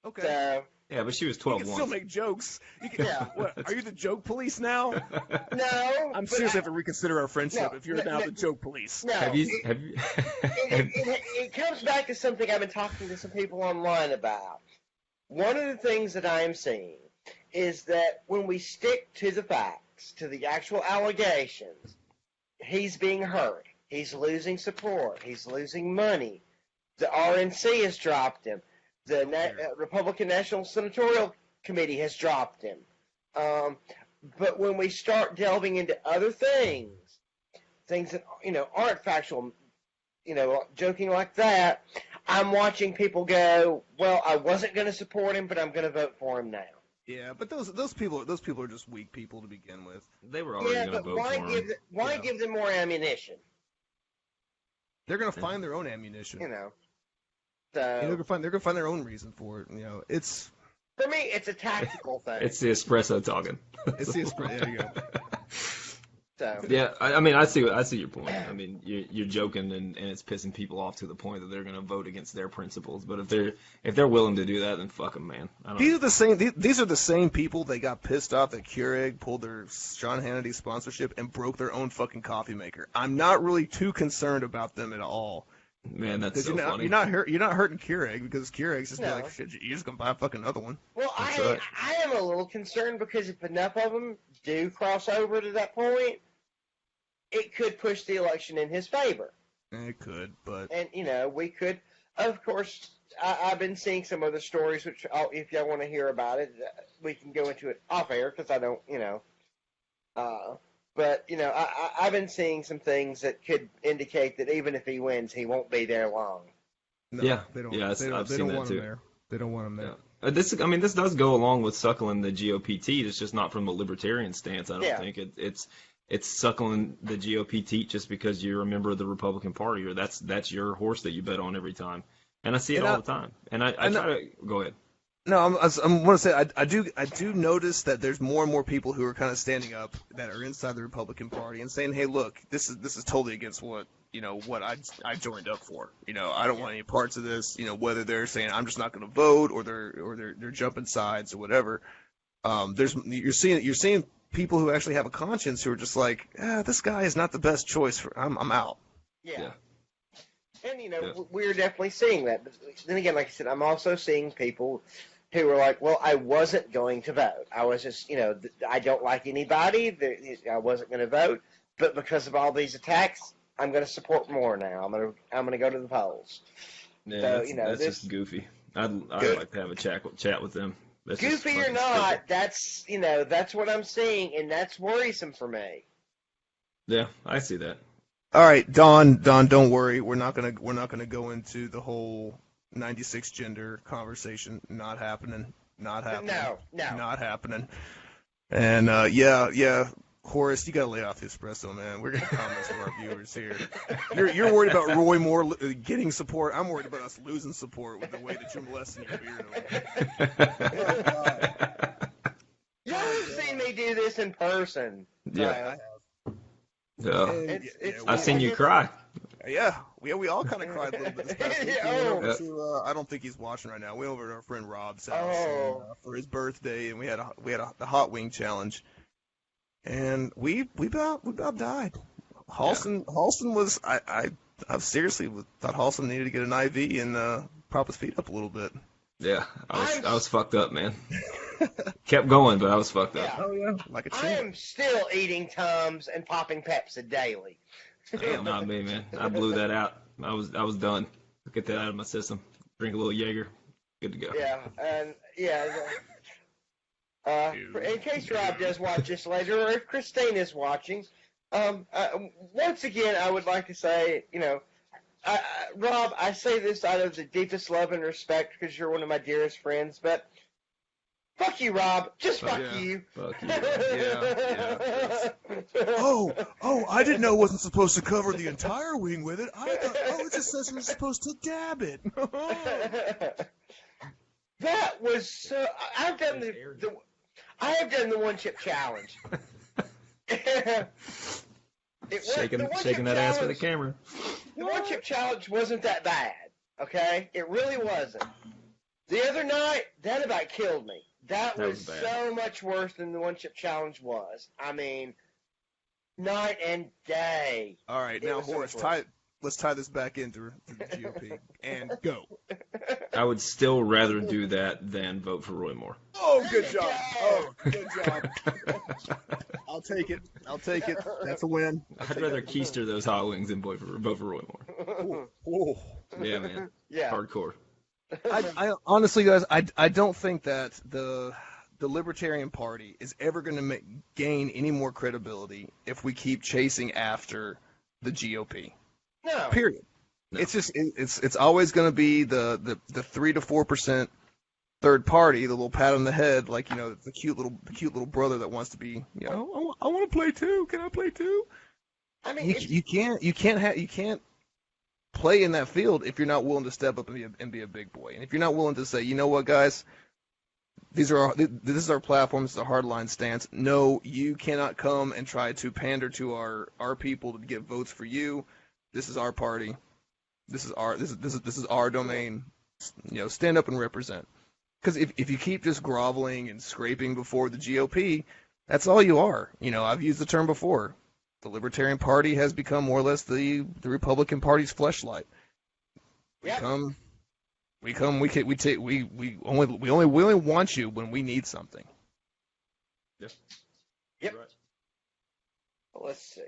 Okay. So, yeah, but she was 12 you can once. still make jokes. What, are you the joke police now? No. I'm seriously have to reconsider our friendship if you're now the joke police. No. Have you? It comes back to something I've been talking to some people online about. One of the things that I am seeing is that when we stick to the facts, to the actual allegations, he's being hurt. He's losing support. He's losing money. The RNC has dropped him. The Republican National Senatorial Committee has dropped him. But when we start delving into other things that aren't factual, joking like that, I'm watching people go, well, I wasn't going to support him, but I'm going to vote for him now. Yeah, but those people are just weak people to begin with. They were already going to vote for him. Why give them more ammunition? They're going to find their own ammunition. So they're going to find their own reason for it. It's for me, it's a tactical thing. It's the espresso talking. It's the espresso. There you go. So yeah, I mean, I see your point. I mean, you're joking, and it's pissing people off to the point that they're going to vote against their principles. But if they're willing to do that, then fuck them, man. These are the same people that got pissed off that Keurig pulled their Sean Hannity sponsorship and broke their own fucking coffee maker. I'm not really too concerned about them at all. Man, that's so funny. You're not hurting Keurig because Keurig's just like, shit, you're just gonna buy a fucking other one. Well, I am a little concerned because if enough of them do cross over to that point, it could push the election in his favor. It could, but we could. Of course, I've been seeing some other stories, which if y'all want to hear about it, we can go into it off air because I don't, But, I've been seeing some things that could indicate that even if he wins, he won't be there long. No, yeah, they don't. Yeah, I've seen that too. They don't want him there. Yeah. This does go along with Suckling the GOP Teet. It's just not from a libertarian stance. I don't think it's Suckling the GOP Teet just because you're a member of the Republican Party, or that's your horse that you bet on every time. And I see it all the time. And I try to go ahead. No, I'm want to say I do notice that there's more and more people who are kind of standing up that are inside the Republican Party and saying, hey, look, this is totally against what I joined up for. I don't want any parts of this. Whether they're saying I'm just not going to vote or they're jumping sides or whatever. You're seeing people who actually have a conscience who are just like, this guy is not the best choice for. I'm out. Yeah. And we're definitely seeing that. But then again, like I said, I'm also seeing people who were like, well, I wasn't going to vote. I was just, I don't like anybody. I wasn't going to vote. But because of all these attacks, I'm going to support more now. I'm going to go to the polls. Yeah, so, that's just goofy. I'd like to have a chat with them. That's goofy or not, stupid. That's what I'm seeing, and that's worrisome for me. Yeah, I see that. All right, Don, don't worry. We're not gonna go into the whole 96 gender conversation. Not happening. No. Not happening. And yeah, Horace, you gotta lay off the espresso, man. We're getting comments from our viewers here. You're worried about Roy Moore getting support. I'm worried about us losing support with the way that you're molesting your beard. Y'all have seen me do this in person. Yeah. I've seen you cry. Yeah, we all kind of cried a little bit this past week. I don't think he's watching right now. We went over to our friend Rob's house for his birthday, and we had the hot wing challenge, and we about died. Halston was I seriously thought Halston needed to get an IV and prop his feet up a little bit. Yeah, I was fucked up, man. Kept going, but I was fucked up. Yeah. Oh yeah, like a champ. I am still eating Tums and popping Pepsi daily. Not me, man. I blew that out. I was done. Get that out of my system. Drink a little Jaeger. Good to go. Yeah, and in case Rob does watch this later, or if Christine is watching, once again, I would like to say, Rob, I say this out of the deepest love and respect because you're one of my dearest friends, but fuck you, Rob. Just fuck you. Fuck you. Yeah. Oh, I didn't know it wasn't supposed to cover the entire wing with it. I thought, it just says you're supposed to dab it. That was so. I have done the one chip challenge. Shaking that ass for the camera. The one chip challenge wasn't that bad. Okay, it really wasn't. The other night, that about killed me. That was so much worse than the one chip challenge was. I mean, night and day. All right, now Horace, let's tie this back into the GOP and go. I would still rather do that than vote for Roy Moore. Oh, good job. Oh, good job. I'll take it. That's a win. I'd rather keister those hot wings than vote for Roy Moore. Ooh. Yeah, man. Yeah. Hardcore. I honestly, guys, I don't think that the Libertarian Party is ever going to gain any more credibility if we keep chasing after the GOP. No. Period. No. It's just it's always going to be the 3 to 4% third party, the little pat on the head, like, you know, the cute little brother that wants to be, you know, I want to play too. Can I play too? I mean, You can't play in that field if you're not willing to step up and be a big boy. And if you're not willing to say, you know what, guys, this is our platform, this is a hardline stance. No, you cannot come and try to pander to our people to get votes for you. This is our party. This is our domain. You know, stand up and represent. Because if you keep just groveling and scraping before the GOP, that's all you are. You know, I've used the term before. The Libertarian Party has become more or less the Republican Party's fleshlight. We only want you when we need something. Yep. Yep. Right. Well, let's see.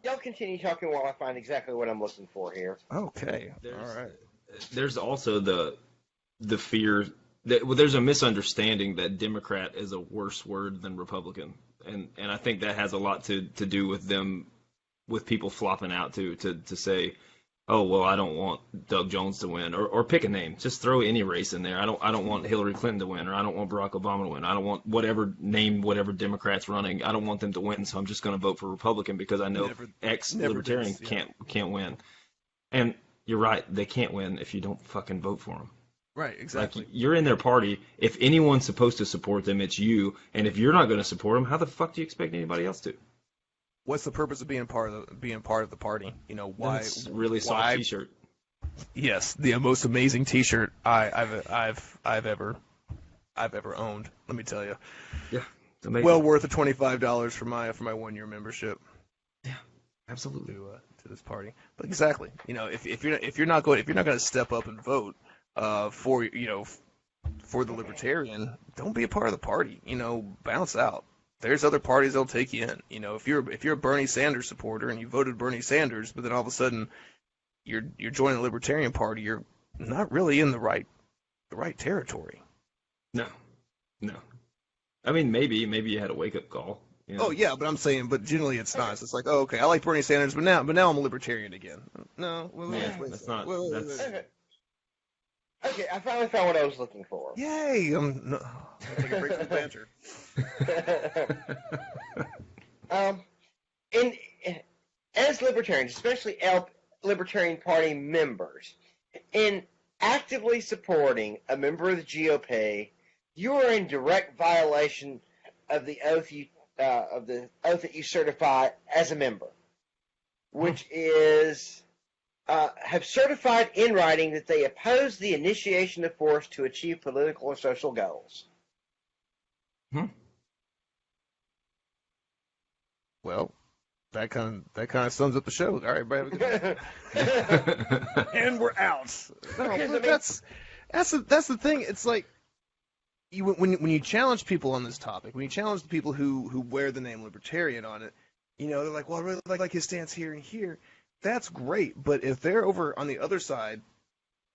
Y'all continue talking while I find exactly what I'm looking for here. Okay. All right. There's also the fear that, well, there's a misunderstanding that Democrat is a worse word than Republican, and I think that has a lot to do with them, with people flopping out to say, oh, well, I don't want Doug Jones to win, or pick a name, just throw any race in there. I don't want Hillary Clinton to win, or I don't want Barack Obama to win. I don't want whatever Democrats running. I don't want them to win, so I'm just going to vote for Republican because I know ex-libertarian can't win. And you're right, they can't win if you don't fucking vote for them. Right, exactly. Like, you're in their party. If anyone's supposed to support them, it's you. And if you're not going to support them, how the fuck do you expect anybody else to? What's the purpose of being part of the party? You know, why? It's a really soft T-shirt. Yes, the most amazing T-shirt I've ever owned. Let me tell you. Yeah, it's amazing. Well worth the $25 for my 1-year membership. Yeah, absolutely. To this party. But exactly, you know, if you're not going to step up and vote for the Libertarian, don't be a part of the party. You know, bounce out. There's other parties that'll take you in. You know, if you're a Bernie Sanders supporter and you voted Bernie Sanders, but then all of a sudden you're joining the Libertarian Party, you're not really in the right territory. No. I mean, maybe you had a wake up call. You know? Oh yeah, but I'm saying, but generally it's not. It's like, oh, okay, I like Bernie Sanders, but now I'm a Libertarian again. No, that's not. Okay, I finally found what I was looking for. Yay! I'm taking a break from the banter. As libertarians, especially Libertarian Party members, in actively supporting a member of the GOP, you are in direct violation of the oath that you certify as a member, which is have certified in writing that they oppose the initiation of force to achieve political or social goals. Well, that kind of sums up the show. All right, everybody have a good night. And we're out. No, but that's the thing. It's like when you challenge people on this topic, when you challenge the people who wear the name libertarian on it, you know, they're like, well, I really like his stance here and here. That's great, but if they're over on the other side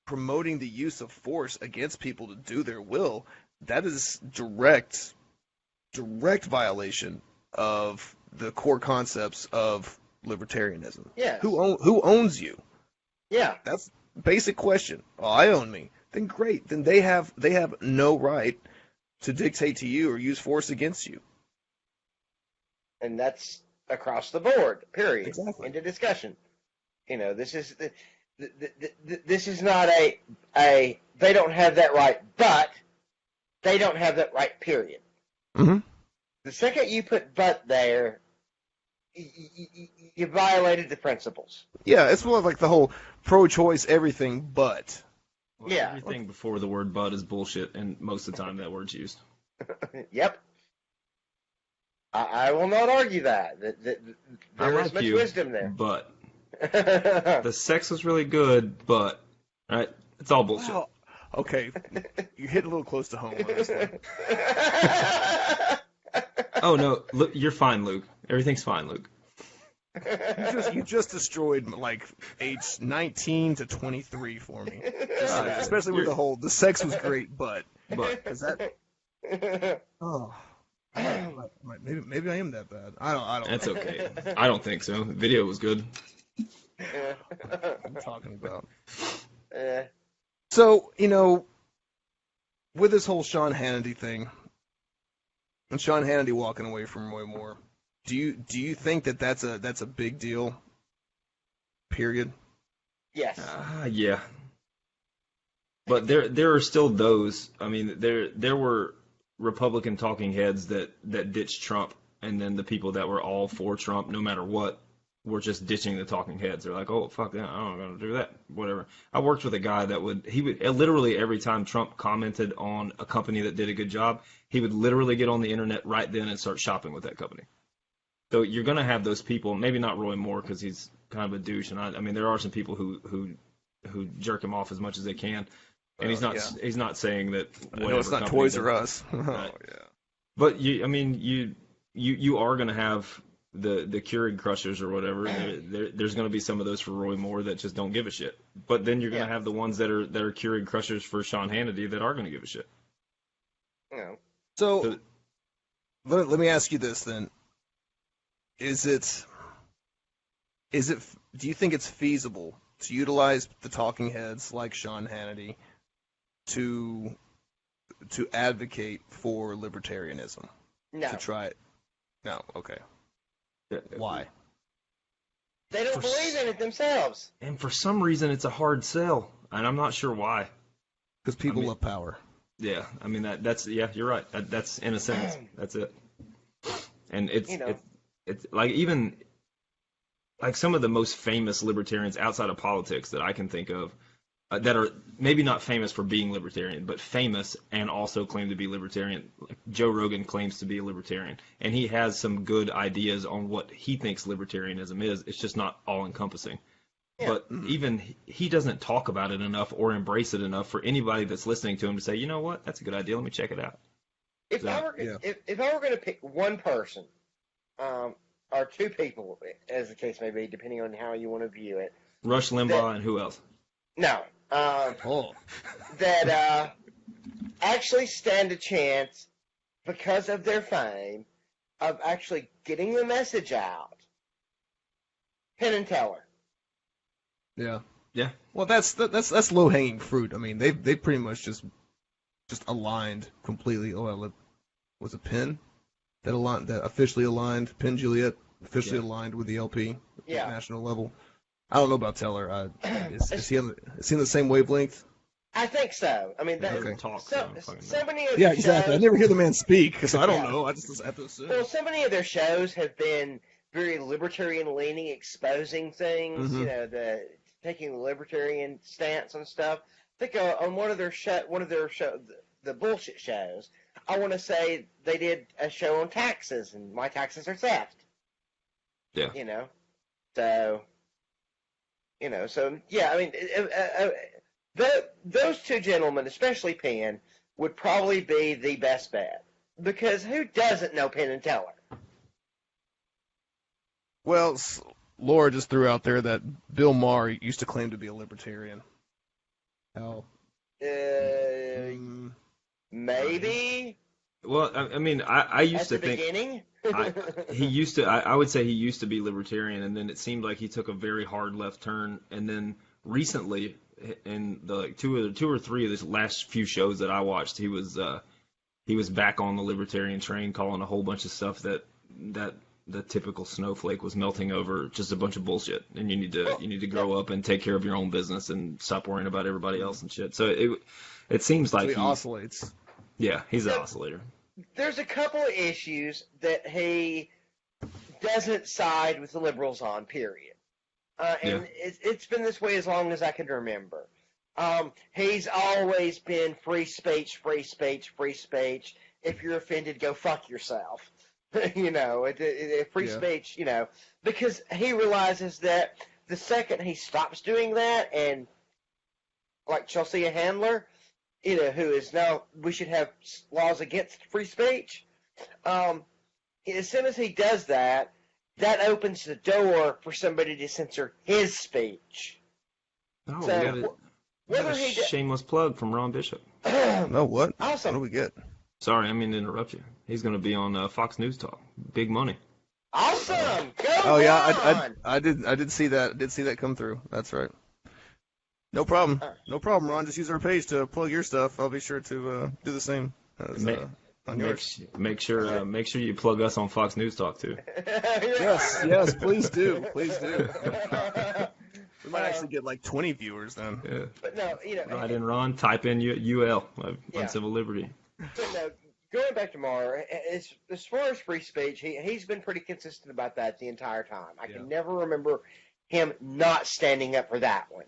promoting the use of force against people to do their will, that is direct violation of the core concepts of libertarianism. Yeah. Who owns you? Yeah. That's a basic question. Oh, I own me. Then great. Then they have no right to dictate to you or use force against you. And that's across the board. Period. Exactly. Into discussion. You know, this is not a they don't have that right, but they don't have that right. Period. Mm-hmm. The second you put "but" there, you violated the principles. Yeah, it's more like the whole pro-choice everything, but. Well, yeah. Everything before the word "but" is bullshit, and most of the time that word's used. Yep. I will not argue that. There is much wisdom there. But the sex was really good, but right, it's all bullshit. Wow. Okay, you hit a little close to home on this one. Oh no, look, you're fine, Luke. Everything's fine, Luke. You just destroyed like age 19 to 23 for me. Especially with the sex was great, but is that? Oh, maybe I am that bad. I don't. That's know. okay. I don't think so. The video was good. What I'm talking about. Uh, So with this whole Sean Hannity thing, and Sean Hannity walking away from Roy Moore, do you think that's a big deal? Period. yes. Yeah. But there are still those. I mean, there were Republican talking heads that ditched Trump, and then the people that were all for Trump, no matter what, were just ditching the talking heads. They're like, oh fuck that, I'm not gonna do that. Whatever. I worked with a guy that would literally every time Trump commented on a company that did a good job, he would literally get on the internet right then and start shopping with that company. So you're gonna have those people. Maybe not Roy Moore because he's kind of a douche, and I mean there are some people who jerk him off as much as they can. And he's not saying that. No, it's not Toys R Us. Right. Yeah. But you are going to have the Keurig crushers or whatever. There's going to be some of those for Roy Moore that just don't give a shit. But then you're going to have the ones that are Keurig crushers for Sean Hannity that are going to give a shit. Yeah. So let me ask you this then: do you think it's feasible to utilize the talking heads like Sean Hannity to advocate for libertarianism? No. To try it? No. Okay. Why? They don't believe in it themselves. And for some reason, it's a hard sell, and I'm not sure why. Because people love power. Yeah, I mean that's you're right. That's in a sense, that's it. And it's like even like some of the most famous libertarians outside of politics that I can think of that are maybe not famous for being libertarian, but famous and also claim to be libertarian. Like Joe Rogan claims to be a libertarian, and he has some good ideas on what he thinks libertarianism is. It's just not all-encompassing. Yeah. But even he doesn't talk about it enough or embrace it enough for anybody that's listening to him to say, you know what, that's a good idea, let me check it out. If I were going to pick one person, or two people, as the case may be, depending on how you want to view it. Rush Limbaugh and who else? No. That actually stand a chance because of their fame of actually getting the message out. Penn and Teller. Yeah. Yeah. Well, that's low hanging fruit. I mean, they pretty much just aligned completely. Oh, well, was it Penn that officially aligned? Penn Joliet officially aligned with the LP at the national level. I don't know about Teller. Is he on the same wavelength? I think so. I mean, so many of exactly. Shows, I never hear the man speak, so I don't know. I just have to assume. Well, so many of their shows have been very libertarian-leaning, exposing things. Mm-hmm. Taking the libertarian stance on stuff. I think on one of their show, the bullshit shows, I want to say they did a show on taxes, and my taxes are theft. Yeah. So yeah, I mean, those two gentlemen, especially Penn, would probably be the best bet. Because who doesn't know Penn and Teller? Well, Laura just threw out there that Bill Maher used to claim to be a libertarian. How? Maybe. Well, I mean, I used to think. Beginning? I would say he used to be libertarian, and then it seemed like he took a very hard left turn, and then recently, in the two or three of the last few shows that I watched, he was back on the libertarian train, calling a whole bunch of stuff that the typical snowflake was melting over, just a bunch of bullshit, and you need to grow up and take care of your own business and stop worrying about everybody else and shit. So it seems like he oscillates. Yeah, he's an oscillator. There's a couple of issues that he doesn't side with the liberals on, period. It's been this way as long as I can remember. He's always been free speech. If you're offended, go fuck yourself. Free speech, because he realizes that the second he stops doing that, and like Chelsea Handler, who is now, we should have laws against free speech. As soon as he does that, that opens the door for somebody to censor his speech. Oh, So, we got a shameless plug from Ron Bishop. No, what? Awesome. What do we get? Sorry, I mean to interrupt you. He's going to be on Fox News Talk. Big money. Awesome. Go Oh yeah, Ron! I did see that. I did see that come through. That's right. No problem. No problem, Ron. Just use our page to plug your stuff. I'll be sure to do the same as, on yours. Make sure you plug us on Fox News Talk too. Yes, please do. Please do. We might actually get like 20 viewers then. Yeah. But no, Write in Ron, type in UL, on civil liberty. But no, going back to Maher, as far as free speech, he's been pretty consistent about that the entire time. I can never remember him not standing up for that one.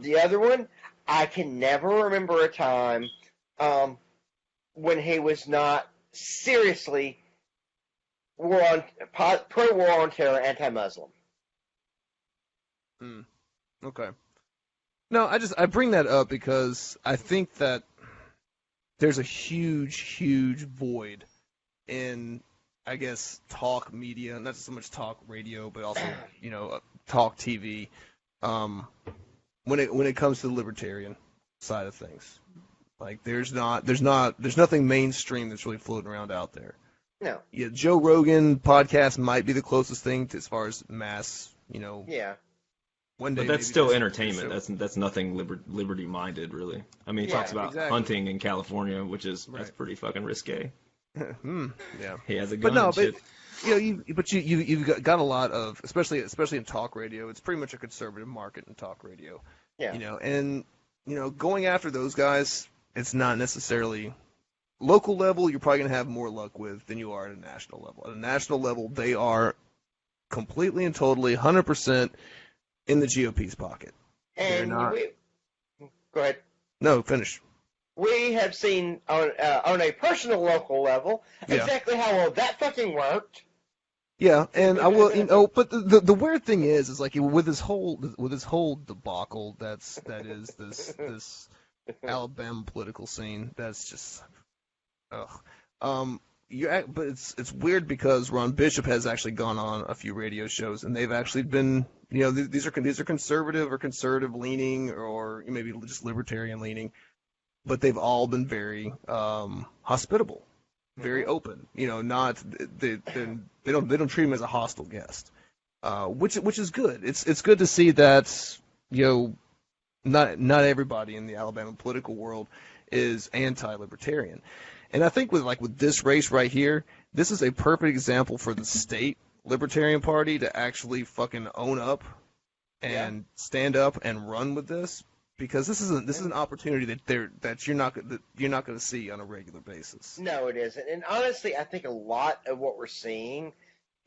The other one, I can never remember a time when he was not seriously pro-war on terror, anti-Muslim. Okay. No, I bring that up because I think that there's a huge void in, I guess, talk media, not so much talk radio, but also, talk TV, when it comes to the libertarian side of things. Like there's nothing mainstream that's really floating around out there. No. Yeah, Joe Rogan podcast might be the closest thing to, as far as mass, Yeah. One day, but that's still entertainment. That's nothing liberty minded, really. I mean, he talks about hunting in California, which is that's pretty fucking risque. Yeah. He has a gun. But no, shit. You've got a lot of, especially in talk radio. It's pretty much a conservative market in talk radio. Yeah. And going after those guys, it's not necessarily local level. You're probably gonna have more luck with than you are at a national level. At a national level, they are completely and totally 100% in the GOP's pocket. And not... Go ahead. No, finish. We have seen on a personal local level exactly how well that fucking worked. Yeah, and I will, but the weird thing is like with this whole debacle that is this Alabama political scene, that's just, but it's weird because Ron Bishop has actually gone on a few radio shows, and they've actually been, these are conservative or conservative leaning, or maybe just libertarian leaning, but they've all been very hospitable, very open. Not they don't treat him as a hostile guest, which is good. It's good to see that not everybody in the Alabama political world is anti-libertarian. And I think with this race right here, this is a perfect example for the state Libertarian Party to actually fucking own up and stand up and run with this, because this is an opportunity that you're not going to see on a regular basis. No, it isn't. And honestly, I think a lot of what we're seeing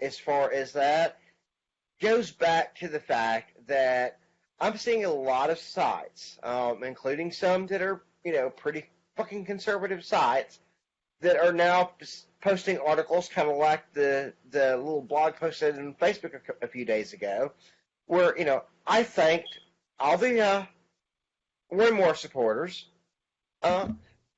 as far as that goes back to the fact that I'm seeing a lot of sites, including some that are pretty fucking conservative sites, that are now posting articles, kind of like the little blog post I did on Facebook a few days ago, where I thanked all the Winmore supporters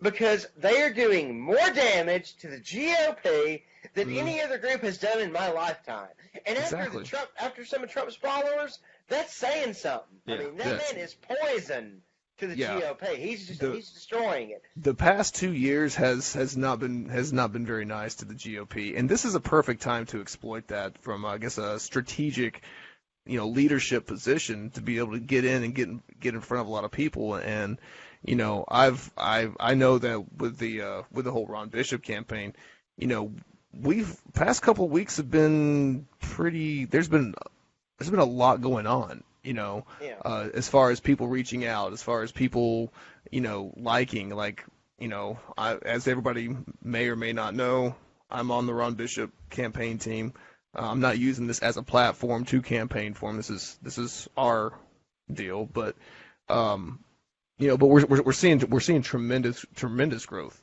because they are doing more damage to the GOP than any other group has done in my lifetime. And after some of Trump's followers, that's saying something. Yeah. I mean, that man is poison to the GOP. He's destroying it. The past 2 years has not been very nice to the GOP, and this is a perfect time to exploit that from, I guess, a strategic, leadership position, to be able to get in and get in front of a lot of people. And I know that with the whole Ron Bishop campaign, past couple of weeks have been pretty. There's been a lot going on. As far as people reaching out, as far as people, liking, as everybody may or may not know, I'm on the Ron Bishop campaign team. I'm not using this as a platform to campaign for him. This is our deal, but but we're seeing tremendous growth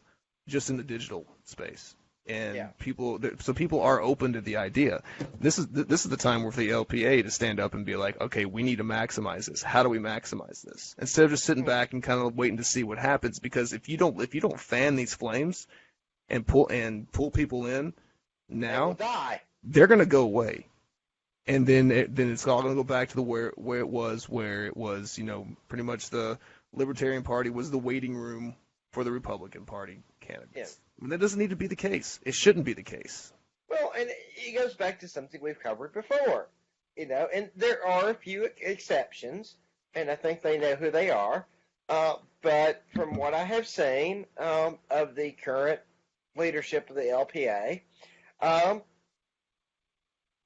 just in the digital space. And people are open to the idea. This is the time for the LPA to stand up and be like, okay, we need to maximize this. How do we maximize this? Instead of just sitting back and kind of waiting to see what happens, because if you don't fan these flames and pull people in now, die. They're gonna go away. and then it's all going to go back to where it was, pretty much the Libertarian Party was the waiting room for the Republican Party candidates. Yeah. I mean, that doesn't need to be the case. It shouldn't be the case. Well, and it goes back to something we've covered before, and there are a few exceptions, and I think they know who they are. But from what I have seen of the current leadership of the LPA,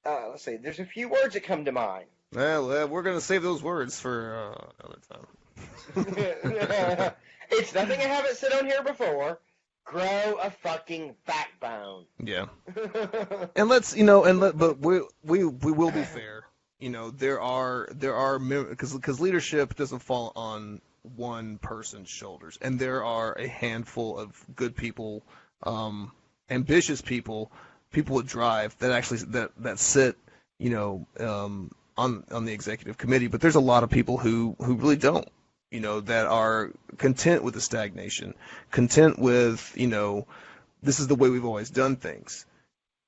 let's see, there's a few words that come to mind. Well, we're going to save those words for another time. It's nothing I haven't said on here before. Grow a fucking backbone. Yeah. And but we will be fair. There are because leadership doesn't fall on one person's shoulders, and there are a handful of good people, ambitious people with drive that actually that sit, on the executive committee. But there's a lot of people who really don't. That are content with the stagnation, content with, this is the way we've always done things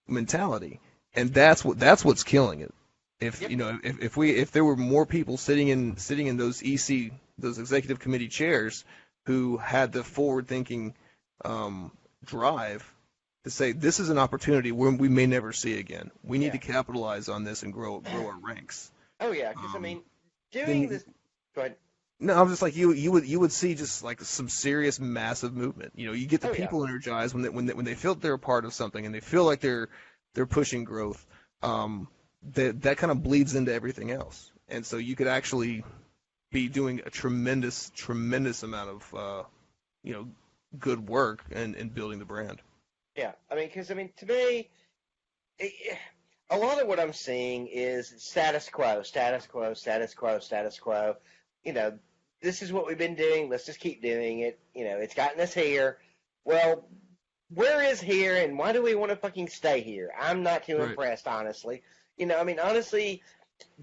mentality. And that's what's killing it. If, Yep. If there were more people sitting in those those executive committee chairs who had the forward thinking, drive to say, this is an opportunity where we may never see again. We need to capitalize on this and grow our ranks. Oh yeah. Cause doing this, go ahead. No, I'm just like you would see just like some serious massive movement. You get the people energized when they feel they're a part of something and they feel like they're pushing growth. That kind of bleeds into everything else, and so you could actually be doing a tremendous amount of good work in building the brand. Yeah, because to me, a lot of what I'm seeing is status quo. This is what we've been doing. Let's just keep doing it. It's gotten us here. Well, where is here, and why do we want to fucking stay here? I'm not too impressed, honestly. Honestly,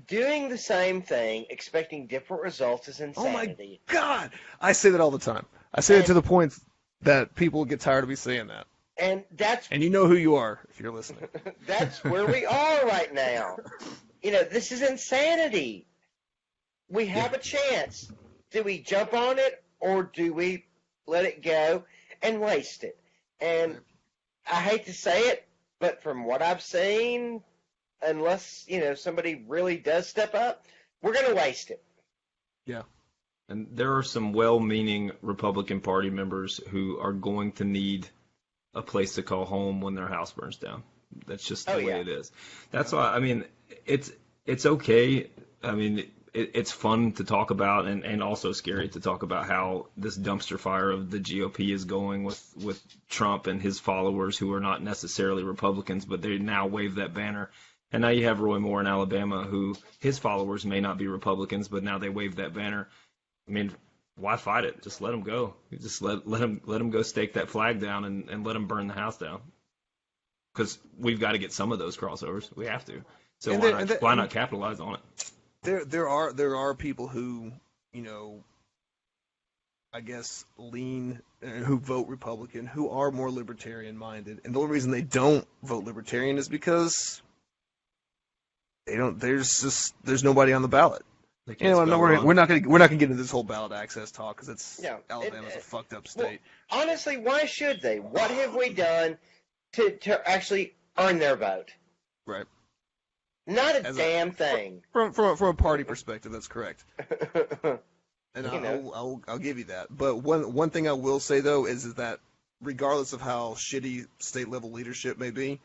doing the same thing, expecting different results is insanity. Oh my God! I say that all the time. I say it to the point that people get tired of me saying that. And you know who you are if you're listening. That's where we are right now. This is insanity. We have a chance. Do we jump on it, or do we let it go and waste it? And I hate to say it, but from what I've seen, unless, somebody really does step up, we're going to waste it. Yeah. And there are some well-meaning Republican Party members who are going to need a place to call home when their house burns down. That's just the way it is. That's why, it's okay. It's fun to talk about and also scary to talk about how this dumpster fire of the GOP is going with Trump and his followers who are not necessarily Republicans, but they now wave that banner. And now you have Roy Moore in Alabama, who his followers may not be Republicans, but now they wave that banner. Why fight it? Just let them go. Just let them go stake that flag down and let them burn the house down. Because we've got to get some of those crossovers. We have to. So why not capitalize on it? There are people who, I guess who vote Republican, who are more libertarian minded, and the only reason they don't vote libertarian is because there's nobody on the ballot. We're not gonna get into this whole ballot access talk because Alabama's a fucked up state. Well, honestly, why should they? What have we done to actually earn their vote? Right. Not a damn thing. From a party perspective, that's correct. And I'll give you that. But one thing I will say though is that regardless of how shitty state level leadership may be,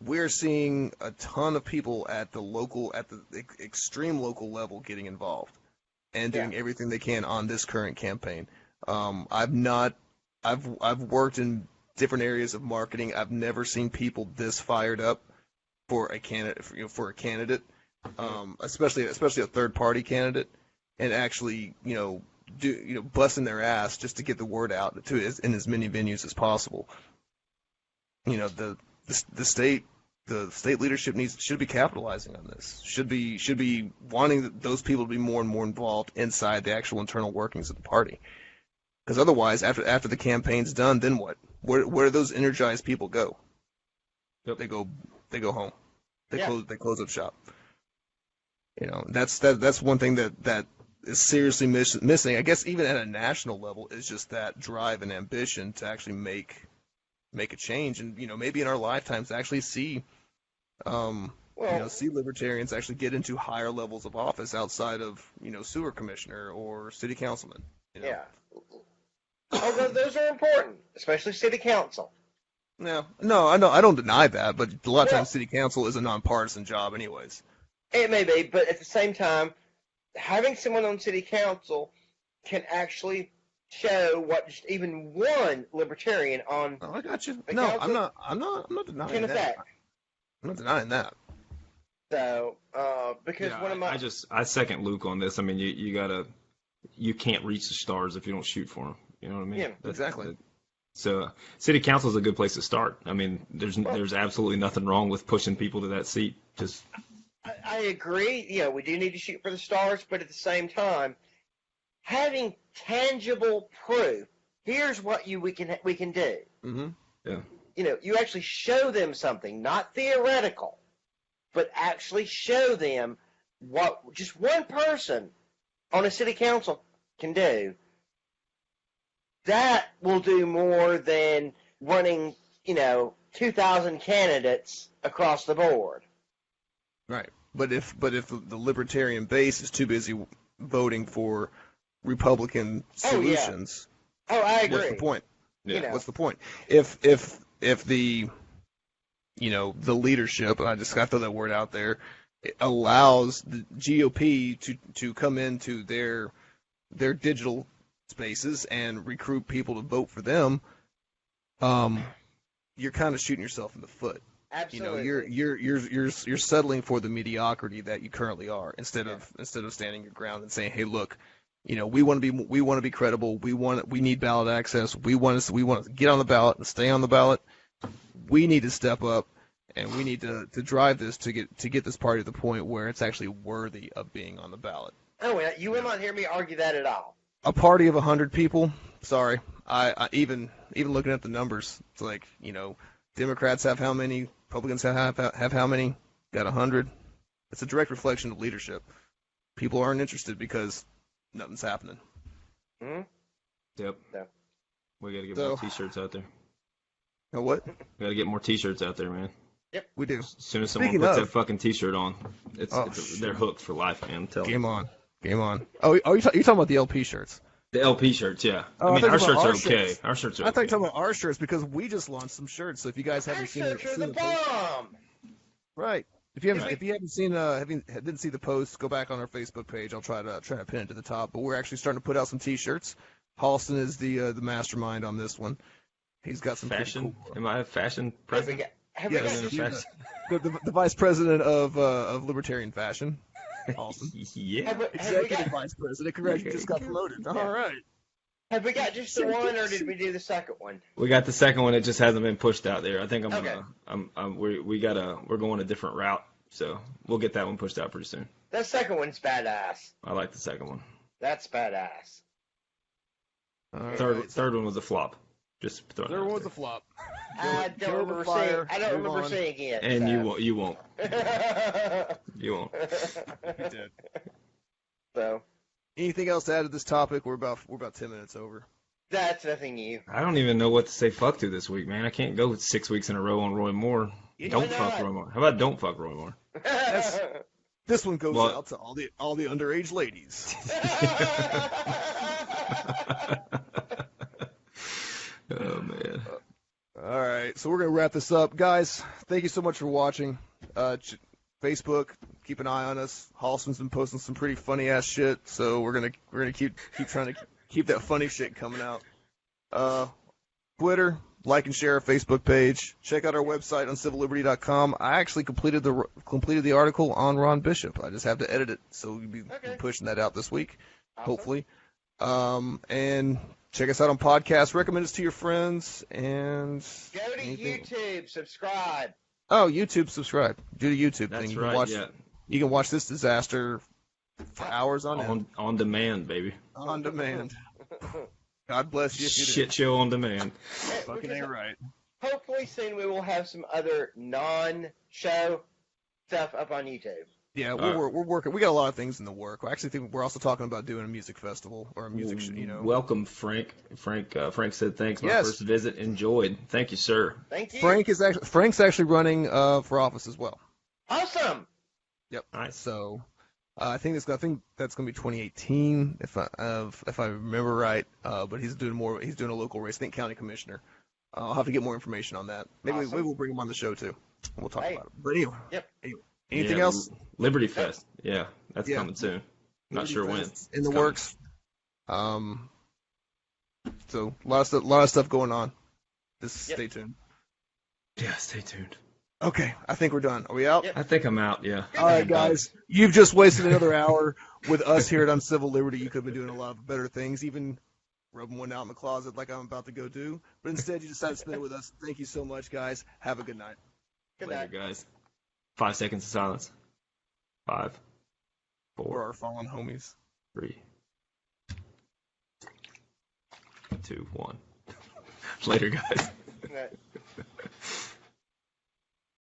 we're seeing a ton of people at the extreme local level getting involved and doing everything they can on this current campaign. I've worked in different areas of marketing. I've never seen people this fired up for a candidate, especially a third party candidate, and actually busting their ass just to get the word out in as many venues as possible. The state leadership should be capitalizing on this. Should be wanting those people to be more and more involved inside the actual internal workings of the party. Because otherwise, after the campaign's done, then what? Where do those energized people go? Yep. They go home. They close up shop. That's one thing that is seriously missing. I guess even at a national level is just that drive and ambition to actually make a change, and maybe in our lifetimes actually see see libertarians actually get into higher levels of office outside of sewer commissioner or city councilman. Yeah. Although those are important, especially city council. No, I don't deny that, but a lot of times city council is a nonpartisan job, anyways. It may be, but at the same time, having someone on city council can actually show what just even one libertarian on. Oh, I got you. No, I'm not denying that. I'm not denying that. So, because one of my, I second Luke on this. I mean, you can't reach the stars if you don't shoot for them. You know what I mean? Yeah, exactly. So, city council is a good place to start. I mean, there's absolutely nothing wrong with pushing people to that seat. Just. I agree. Yeah, we do need to shoot for the stars, but at the same time, having tangible proof. Here's what we can do. Mm-hmm. Yeah. You actually show them something, not theoretical, but actually show them what just one person on a city council can do. That will do more than running, 2,000 candidates across the board. Right. But if the libertarian base is too busy voting for Republican solutions, I agree. What's the point? Yeah. What's the point? If the the leadership, I just got to throw that word out there, it allows the GOP to come into their digital spaces and recruit people to vote for them, you're kind of shooting yourself in the foot. Absolutely. You're settling for the mediocrity that you currently are instead of standing your ground and saying, hey, look, we want to be credible. We need ballot access. We want to get on the ballot and stay on the ballot. We need to step up, and we need to drive this to get this party to the point where it's actually worthy of being on the ballot. Oh, you will not hear me argue that at all. A party of 100 people. Sorry, I even looking at the numbers, it's like Democrats have how many? Republicans have how many? Got 100. It's a direct reflection of leadership. People aren't interested because nothing's happening. Mm-hmm. Yep. Yeah. We got to get more T-shirts out there. What? We got to get more T-shirts out there, man. Yep. We do. As soon as someone puts that fucking T-shirt on, they're hooked for life, man. Game on. Oh, you're talking about the LP shirts? The LP shirts, yeah. Oh, I mean, our shirts are okay. Our shirts are okay. I thought you were talking about our shirts because we just launched some shirts. So if you guys haven't seen it, the bomb. Right. If you haven't seen didn't see the post, go back on our Facebook page. I'll try to pin it to the top. But we're actually starting to put out some T-shirts. Halston is the mastermind on this one. He's got some fashion. Cool. Am I a fashion president? Yes, the vice president of libertarian fashion. Awesome. Yeah. Executive vice president. Congrats, you just got promoted. Yeah. All right. Have we got just the one, or did we do the second one? We got the second one. It just hasn't been pushed out there. I think we're going a different route, so we'll get that one pushed out pretty soon. That second one's badass. I like the second one. That's badass. Third one was a flop. Just throwing. Third one was a flop. I don't remember seeing it. And so. you won't. You won't. You did. So. Anything else to add to this topic? We're about 10 minutes over. That's nothing new. I don't even know what to say fuck to this week, man. I can't go 6 weeks in a row on Roy Moore. Don't fuck Roy Moore. How about don't fuck Roy Moore? This one goes out to all the underage ladies. Oh man. All right, so we're gonna wrap this up, guys. Thank you so much for watching. Facebook, keep an eye on us. Halston's been posting some pretty funny ass shit, so we're gonna keep trying to keep that funny shit coming out. Twitter, like and share our Facebook page. Check out our website on civilliberty.com. I actually completed the article on Ron Bishop. I just have to edit it, so we'll be pushing that out this week, hopefully. And check us out on podcasts. Recommend us to your friends. And go to YouTube. Subscribe. Oh, YouTube. Subscribe. Do the YouTube thing. That's right. You can watch this disaster for hours on end. On demand, baby. On demand. God bless you if you do. Shit show on demand. Fucking ain't right. Hopefully soon we will have some other non-show stuff up on YouTube. Yeah, we're working. We got a lot of things in the work. I actually think we're also talking about doing a music festival or a music, Welcome, Frank. Frank said thanks. My Yes. first visit, enjoyed. Thank you, sir. Thank you. Frank's actually running for office as well. Awesome. Yep. Nice. So I think that's going to be 2018 if I remember right. But he's doing a local race. I think county commissioner. I'll have to get more information on that. Maybe we'll bring him on the show too. We'll talk about it. But anyway. Yep. Anything else? Liberty Fest. Yeah, that's coming soon. Not Liberty sure when. Fest in the works. So a lot of stuff going on. Just stay tuned. Yeah, stay tuned. Okay, I think we're done. Are we out? Yep. I think I'm out. Yeah. All right, guys. You've just wasted another hour with us here at Uncivil Liberty. You could have been doing a lot of better things, even rubbing one out in the closet like I'm about to go do. But instead, you decided to spend it with us. Thank you so much, guys. Have a good night. Good Later, night. guys. 5 seconds of silence. 5, For 4, our fallen homies. 3, 2, 1. Later, guys. Good night.